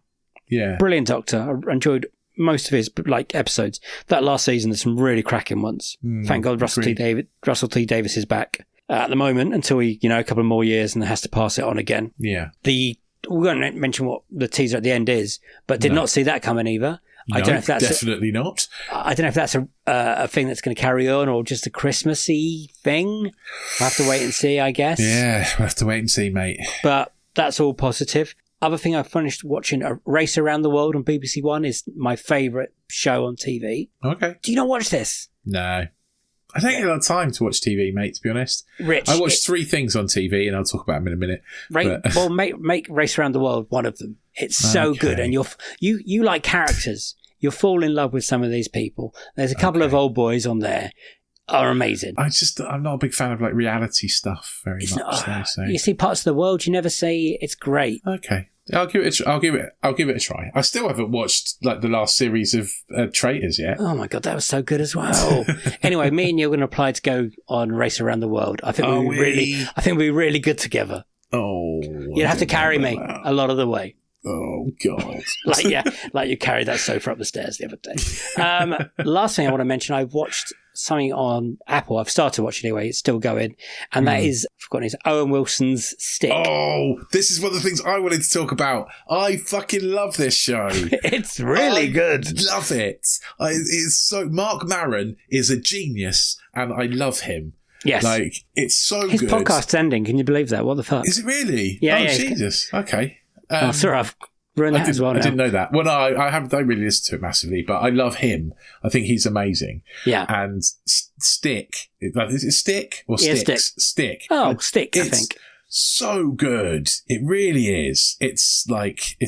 Yeah. Brilliant Doctor. I enjoyed most of his episodes. That last season, there's some really cracking ones. Thank God Russell T Davis is back at the moment until he, a couple of more years and has to pass it on again. Yeah. We won't mention what the teaser at the end is, but did not see that coming either. I don't know if that's definitely not. I don't know if that's a thing that's going to carry on or just a Christmassy thing. We'll have to wait and see, I guess. Yeah, we'll have to wait and see, mate. But that's all positive. Other thing I finished watching, A Race Around the World on BBC One, is my favourite show on TV. Okay. Do you not watch this? No. I don't get a lot of time to watch TV, mate, to be honest. Rich. I watch 3 things on TV, and I'll talk about them in a minute. Well, make Race Around the World one of them. It's so good. And you like characters. You'll fall in love with some of these people. There's a couple of old boys on there. Are amazing. I'm not a big fan of reality stuff very much. So. You see parts of the world you never see. It's great. Okay, I'll give it a try. I still haven't watched the last series of Traitors yet. Oh my God, that was so good as well. Anyway, me and you are going to apply to go on Race Around the World. I think we'll be really good together. Oh, you'd have to carry me a lot of the way. Oh God! like you carried that sofa up the stairs the other day. Last thing I want to mention, I've watched something on Apple. I've started watching anyway. It's still going, and that is I've forgotten his Owen Wilson's Stick. Oh, this is one of the things I wanted to talk about. I fucking love this show. It's really good. Love it. It's so Mark Maron is a genius, and I love him. Yes, it's so his good. His podcast's ending. Can you believe that? What the fuck? Is it really? Yeah. Oh, Jesus. Okay. Sorry, I've ruined that as well. I didn't know that. Well, no, I don't really listen to it massively, but I love him. I think he's amazing. Yeah. And Stick, is it Stick or Sticks? Yeah, Stick. Oh, Stick, I think. So good. It really is. It's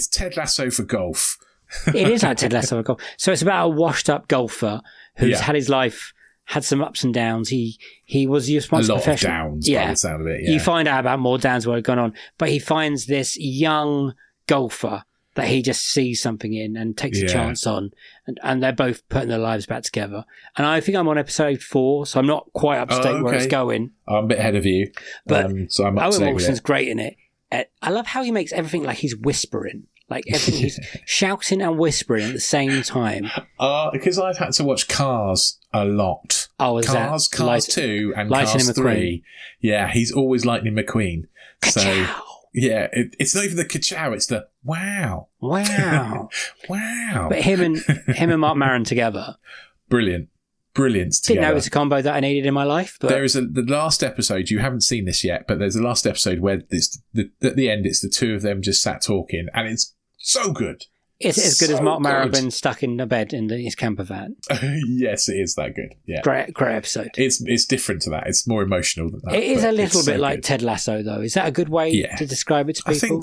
Ted Lasso for golf. It is like Ted Lasso for golf. So it's about a washed-up golfer who's had his life, had some ups and downs. He was just once a professional. A lot of downs by the sound of it, You find out about more downs what had gone on. But he finds this young golfer that he just sees something in and takes a chance on. And they're both putting their lives back together. And I think I'm on episode 4, so I'm not quite up to date where it's going. I'm a bit ahead of you. But so I'm up to date Owen with Wilson's it. great in it. I love how he makes everything like he's whispering. Like everything, he's shouting and whispering at the same time. Because I've had to watch Cars a lot. Oh, is Cars 2 and Cars 3. Yeah, he's always Lightning McQueen. So Yeah, it's not even the ka-chow, it's the wow. Wow. Wow. But him and Mark Maron together. Brilliant. Brilliant together. Didn't know it was a combo that I needed in my life. But there is the last episode, you haven't seen this yet, but there's a last episode where it's at the end, it's the two of them just sat talking, and it's so good. Is it as good as Mark Maron being stuck in a bed in his camper van? Yes, it is that good. Yeah, great episode. It's different to that. It's more emotional than that. It is a little bit like Ted Lasso, though. Is that a good way to describe it to people?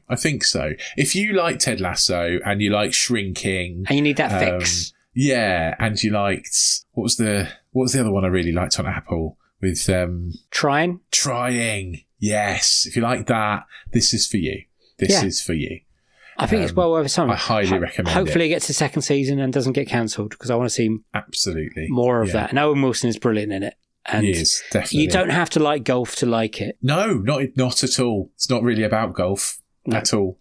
I think so. If you like Ted Lasso and you like Shrinking, and you need that fix. Yeah, and you liked what was the other one I really liked on Apple with Trying. Yes, if you like that, this is for you. This is for you. I think it's well worth some. I highly recommend it. Hopefully it gets a second season and doesn't get cancelled, because I want to see more of that. And Owen Wilson is brilliant in it. And he is, definitely. You don't have to like golf to like it. No, not at all. It's not really about golf at all.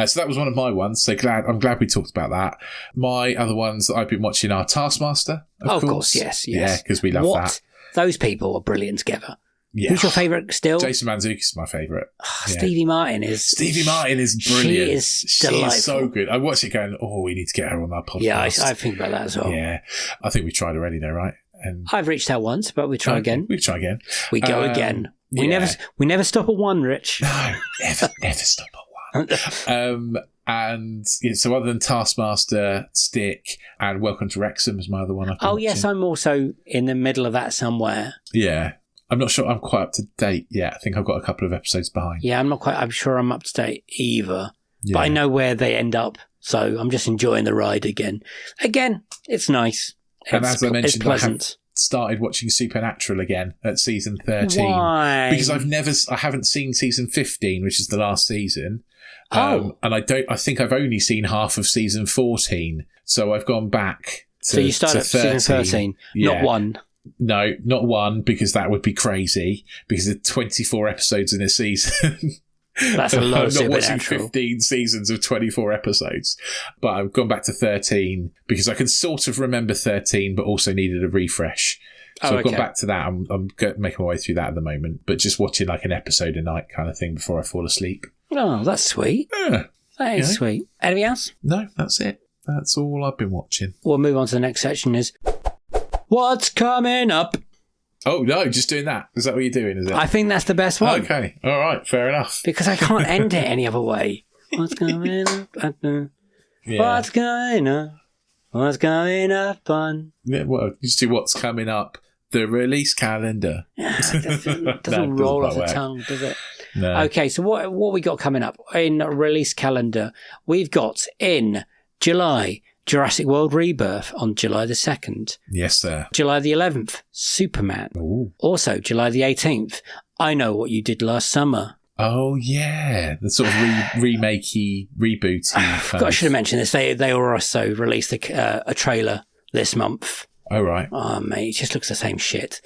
So that was one of my ones. So I'm glad we talked about that. My other ones that I've been watching are Taskmaster. Of course, yes. Yeah, because we love that. Those people are brilliant together. Yeah. Who's your favourite still? Jason Mantzoukas is my favourite. Stevie Martin is brilliant. She is delightful. She's so good. I watch it going, we need to get her on our podcast. Yeah, I think about that as well. Yeah, I think we tried already though, right? And I've reached out once, but we try again. We try again. We go again. We never stop at one, Rich. No, never stop at one. And so other than Taskmaster, Stick, and Welcome to Wrexham is my other one. Yes, I'm also in the middle of that somewhere. Yeah. I'm not sure I'm quite up to date yet. I think I've got a couple of episodes behind. Yeah, I'm sure I'm up to date either. Yeah. But I know where they end up, so I'm just enjoying the ride again. Again, it's nice. And as I mentioned, I have started watching Supernatural again at season 13. Why? Because I haven't seen season 15, which is the last season. And I think I've only seen half of season 14. So I've gone back to So you started at season 13, not 1. No, not 1, because that would be crazy, because there's 24 episodes in a season. That's a lot of I'm not watching 15 seasons of 24 episodes. But I've gone back to 13 because I can sort of remember 13, but also needed a refresh. So I've gone back to that. I'm making my way through that at the moment, but just watching like an episode a night kind of thing before I fall asleep. Oh, that's sweet. Yeah. That is sweet. Anything else? No, that's it. That's all I've been watching. We'll move on to the next section is... What's coming up? Oh, no, just doing that. Is that what you're doing, is it? I think that's the best one. Okay. All right. Fair enough. Because I can't end it any other way. What's coming up? What's going up? What's coming up on? Yeah, well, you see what's coming up. The release calendar. It doesn't roll off the tongue, does it? No. Okay, so what we got coming up in release calendar? We've got in July... Jurassic World Rebirth on July the 2nd. Yes, sir. July the 11th, Superman. Ooh. Also, July the 18th, I Know What You Did Last Summer. Oh, yeah. The sort of remakey, rebooty. I should have mentioned this. They also released a trailer this month. Oh, right. Oh, mate, it just looks the same shit.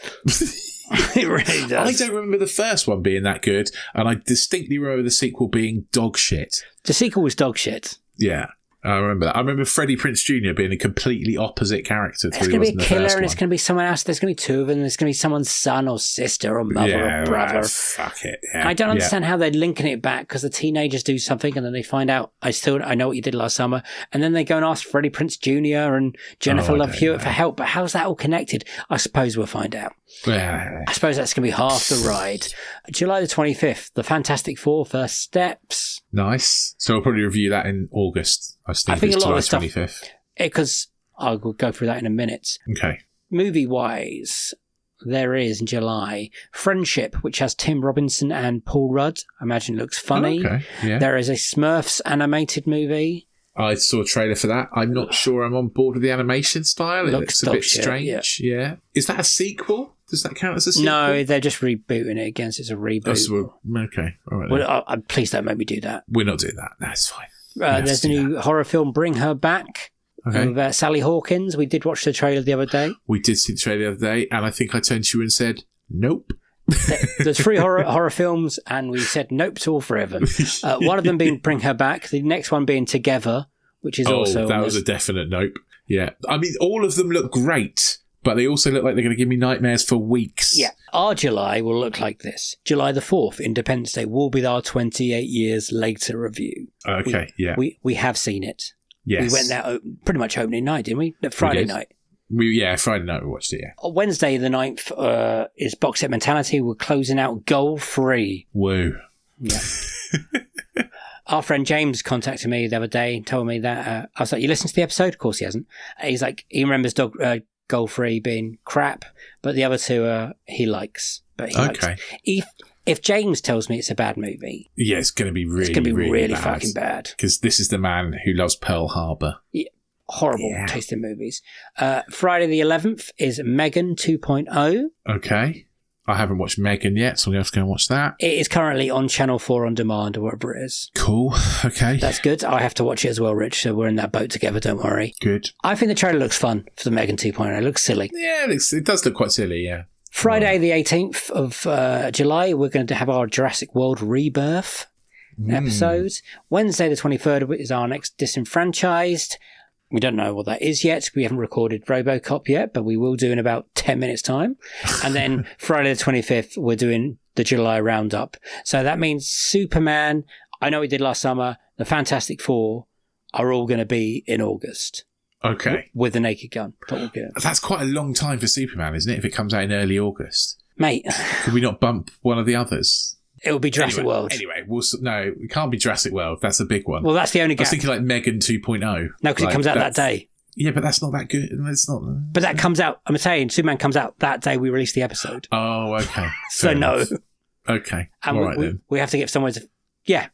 It really does. I don't remember the first one being that good, and I distinctly remember the sequel being dog shit. The sequel was dog shit. Yeah. I remember that. I remember Freddie Prinze Jr. being a completely opposite character. There's going to be a killer and it's going to be someone else. There's going to be two of them. There's going to be someone's son or sister or mother or brother. Fuck it. Yeah. I don't understand how they're linking it back, because the teenagers do something and then they find out, I Know What You Did Last Summer. And then they go and ask Freddie Prinze Jr. and Jennifer Love Hewitt for help. But how's that all connected? I suppose we'll find out. Yeah. I suppose that's going to be half the ride. July the 25th, The Fantastic Four First Steps. Nice. So we'll probably review that in August. I think it's July 25th. Because I'll go through that in a minute. Okay. Movie-wise, there is in July Friendship, which has Tim Robinson and Paul Rudd. I imagine it looks funny. Okay. Yeah. There is a Smurfs animated movie. I saw a trailer for that. I'm not sure I'm on board with the animation style. It looks a bit strange. Yeah. Is that a sequel? Does that count as a sequel? No, they're just rebooting it again. So it's a reboot. Okay. All right. Well, please don't make me do that. We're not doing that. That's fine. There's a new horror film, Bring Her Back, with Sally Hawkins. We did watch the trailer the other day. We did see the trailer the other day, and I think I turned to you and said, nope. There's 3 horror films, and we said nope to all 3 of them. One of them being Bring Her Back, the next one being Together, which is also... that was a definite nope. Yeah. I mean, all of them look great, but they also look like they're going to give me nightmares for weeks. Yeah. Our July will look like this. July the 4th, Independence Day, will be our 28 years later review. Okay, We have seen it. Yes. We went there pretty much opening night, didn't we? Friday night. Friday night we watched it, yeah. On Wednesday the 9th is Box Set Mentality. We're closing out Goal Free. Woo. Yeah. Our friend James contacted me the other day and told me that, I was like, you listened to the episode? Of course he hasn't. He's like, he remembers Goal Free being crap, but the other two he likes. But he likes. If James tells me it's a bad movie, yeah, it's going to be really bad. Fucking bad. Because this is the man who loves Pearl Harbor. Yeah, horrible tasting movies. Friday the 11th is Megan 2.0. Okay. I haven't watched Megan yet, so I'm going to go and watch that. It is currently on Channel 4 on demand or whatever it is. Cool. Okay. That's good. I have to watch it as well, Rich, so we're in that boat together, don't worry. Good. I think the trailer looks fun for the Megan 2.0. It looks silly. Yeah, it does look quite silly, yeah. Friday the 18th of July, we're going to have our Jurassic World Rebirth episode. Wednesday the 23rd is our next Disenfranchised. We don't know what that is yet. We haven't recorded RoboCop yet, but we will do in about 10 minutes' time. And then Friday the 25th, we're doing the July Roundup. So that means Superman, I know we did last summer, the Fantastic Four are all going to be in August. Okay. With the Naked Gun. But we'll get it. That's quite a long time for Superman, isn't it, if it comes out in early August? Mate. Could we not bump one of the others? It will be Jurassic World. Anyway, no, it can't be Jurassic World. That's a big one. Well, that's the only gap. I was thinking like Megan 2.0. No, because it comes out that day. Yeah, but that's not that good. It's not. But that comes out, I'm saying, Superman comes out that day we release the episode. Oh, okay. So no. Okay. And all right, then. We have to get somewhere to... Yeah,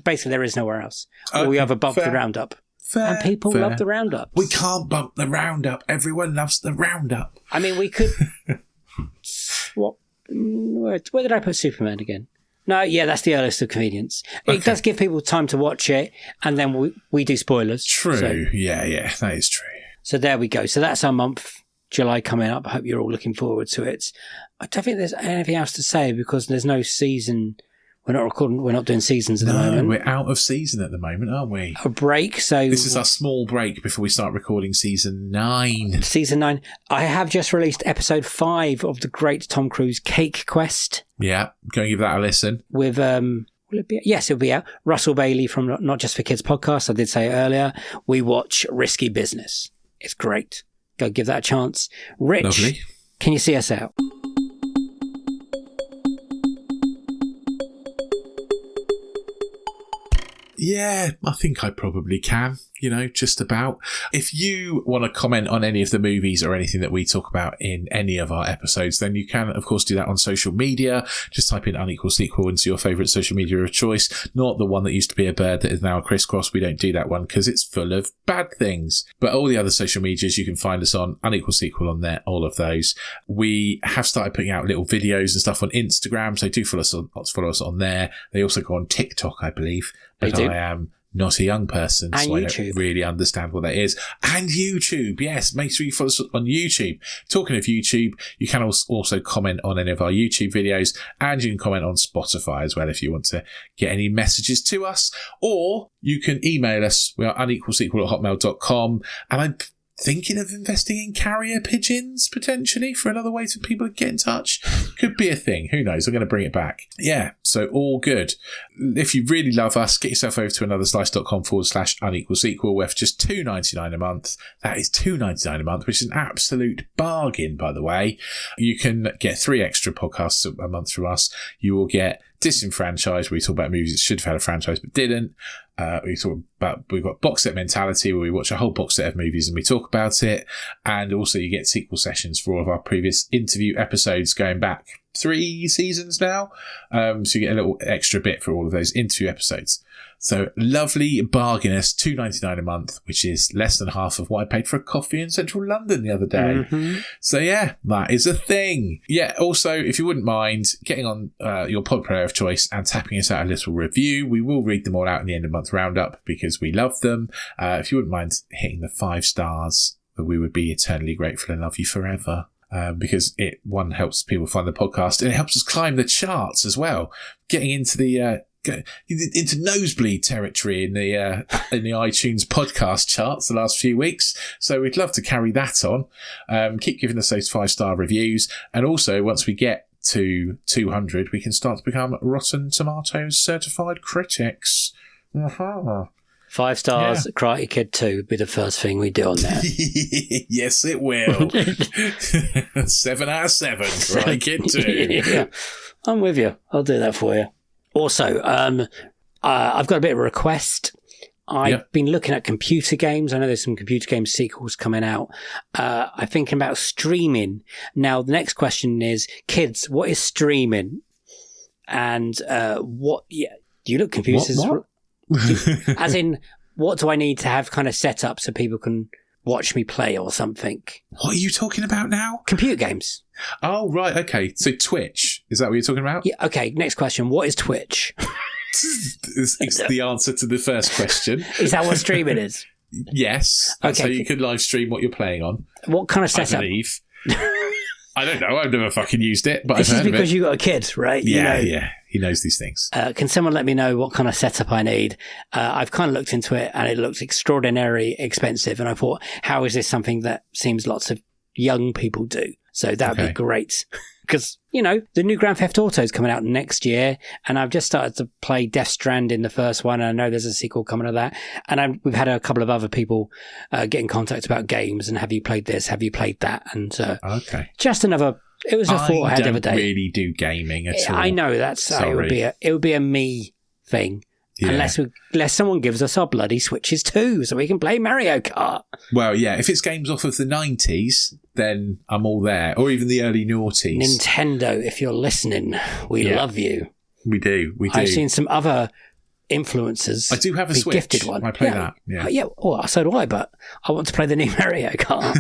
basically there is nowhere else. Okay, we have a bump the Roundup. Fair, and people love the Roundup. We can't bump the Roundup. Everyone loves the Roundup. I mean, we could... Where did I put Superman again? No, yeah, that's the earliest of convenience. It does give people time to watch it, and then we do spoilers. True. So, yeah, that is true. So there we go. So that's our month, July, coming up. I hope you're all looking forward to it. I don't think there's anything else to say because there's no season. We're not recording. We're not doing seasons at the moment. We're out of season at the moment, aren't we? A break. So this is our small break before we start recording season 9. Season 9. I have just released episode 5 of the great Tom Cruise Cake Quest. Yeah, go and give that a listen. With will it be? Yes, it'll be out. Russell Bailey from Not Just for Kids podcast. I did say it earlier. We watch Risky Business. It's great. Go give that a chance. Rich, lovely. Can you see us out? Yeah, I think I probably can, just about. If you want to comment on any of the movies or anything that we talk about in any of our episodes, then you can, of course, do that on social media. Just type in Unequal Sequel into your favourite social media of choice. Not the one that used to be a bird that is now a crisscross. We don't do that one because it's full of bad things. But all the other social medias, you can find us on Unequal Sequel on there, all of those. We have started putting out little videos and stuff on Instagram, so do follow us on there. They also go on TikTok, I believe. But I am not a young person, and so YouTube. I don't really understand what that is. And YouTube, yes. Make sure you follow us on YouTube. Talking of YouTube, you can also comment on any of our YouTube videos, and you can comment on Spotify as well if you want to get any messages to us. Or you can email us. We are unequalsequel@hotmail.com, and I'm thinking of investing in carrier pigeons, potentially, for another way for people to get in touch. Could be a thing. Who knows? I'm going to bring it back. Yeah, so all good. If you really love us, get yourself over to anotherslice.com/unequalsequel, where for just $2.99 a month, that is $2.99 a month, which is an absolute bargain, by the way. You can get 3 extra podcasts a month from us. You will get Disenfranchised, where we talk about movies that should have had a franchise but didn't. We've got Box Set Mentality, where we watch a whole box set of movies and we talk about it. And also you get sequel sessions for all of our previous interview episodes going back 3 seasons now. So you get a little extra bit for all of those interview episodes. So lovely bargainous, $2.99 a month, which is less than half of what I paid for a coffee in central London the other day. Mm-hmm. So yeah, that is a thing. Yeah, also, if you wouldn't mind getting on your pod player of choice and tapping us out a little review, we will read them all out in the end of month roundup because we love them. If you wouldn't mind hitting the 5 stars, we would be eternally grateful and love you forever. Because it helps people find the podcast and it helps us climb the charts as well. Getting into the into nosebleed territory in the iTunes podcast charts the last few weeks. So we'd love to carry that on. Keep giving us those 5-star reviews, and also once we get to 200, we can start to become Rotten Tomatoes certified critics. 5 stars, Karate Kid 2 would be the first thing we do on there. Yes, it will. 7 out of 7, Karate Kid 2. Yeah, I'm with you. I'll do that for you. Also, I've got a bit of a request. I've been looking at computer games. I know there's some computer game sequels coming out. I'm thinking about streaming. Now, the next question is, kids, what is streaming? And do you look confused? What? As in, what do I need to have kind of set up so people can watch me play or something? What are you talking about now? Computer games. Oh, right. Okay. So Twitch. Is that what you're talking about? Yeah. Okay. Next question. What is Twitch? It's the answer to the first question. Is that what streaming is? Yes. Okay. So you can live stream what you're playing on. What kind of setup? I believe. I don't know. I've never fucking used it, but this I've heard is because of it. you got a kid, right? Yeah, yeah. He knows these things. Can someone let me know what kind of setup I need? I've kind of looked into it, and it looks extraordinarily expensive. And I thought, how is this something that seems lots of young people do? So that would be great. Because, the new Grand Theft Auto is coming out next year, and I've just started to play Death Stranding, the first one, and I know there's a sequel coming to that. And we've had a couple of other people get in contact about games, and have you played this? Have you played that? And just another... It was a thought I had the other day. I don't really do gaming at all. I know, that's it would be a me thing. Yeah. Unless someone gives us our bloody Switches too, so we can play Mario Kart. Well, yeah, if it's games off of the 90s, then I'm all there. Or even the early noughties. Nintendo, if you're listening, we love you. We do. I've seen some other influencers. I do have a Switch. Gifted one. I play that. Yeah. Well, so do I, but I want to play the new Mario Kart.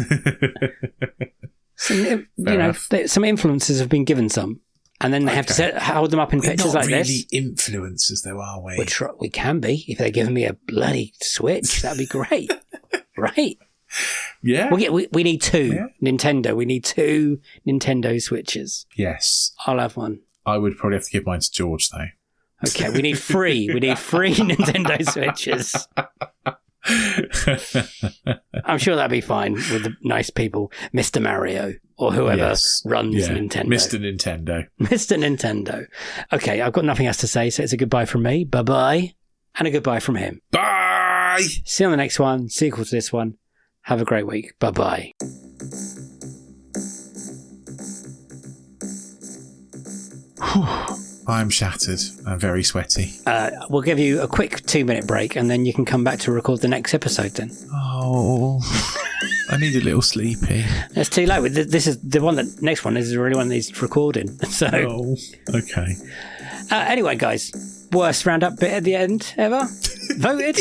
Some influencers have been given some. And then they have to hold them up in pictures like this. We're not really influencers, though, are we? We can be. If they're giving me a bloody Switch, that'd be great. Right? Yeah. We need 2. Nintendo. We need 2 Nintendo Switches. Yes. I'll have one. I would probably have to give mine to George, though. Okay, we need 3. We need 3 Nintendo Switches. I'm sure that'd be fine with the nice people, Mr. Mario or whoever runs Nintendo. Mr. Nintendo. Mr. Nintendo. Okay, I've got nothing else to say, so it's a goodbye from me. Bye-bye. And a goodbye from him. Bye! See you on the next one. Sequel to this one. Have a great week. Bye-bye. I'm shattered. I'm very sweaty. We'll give you a quick 2-minute break, and then you can come back to record the next episode then. Oh, I need a little sleepy. It's too late. This is the one that next one is the really one that needs recording. So, okay. Anyway, guys, worst roundup bit at the end ever. Voted.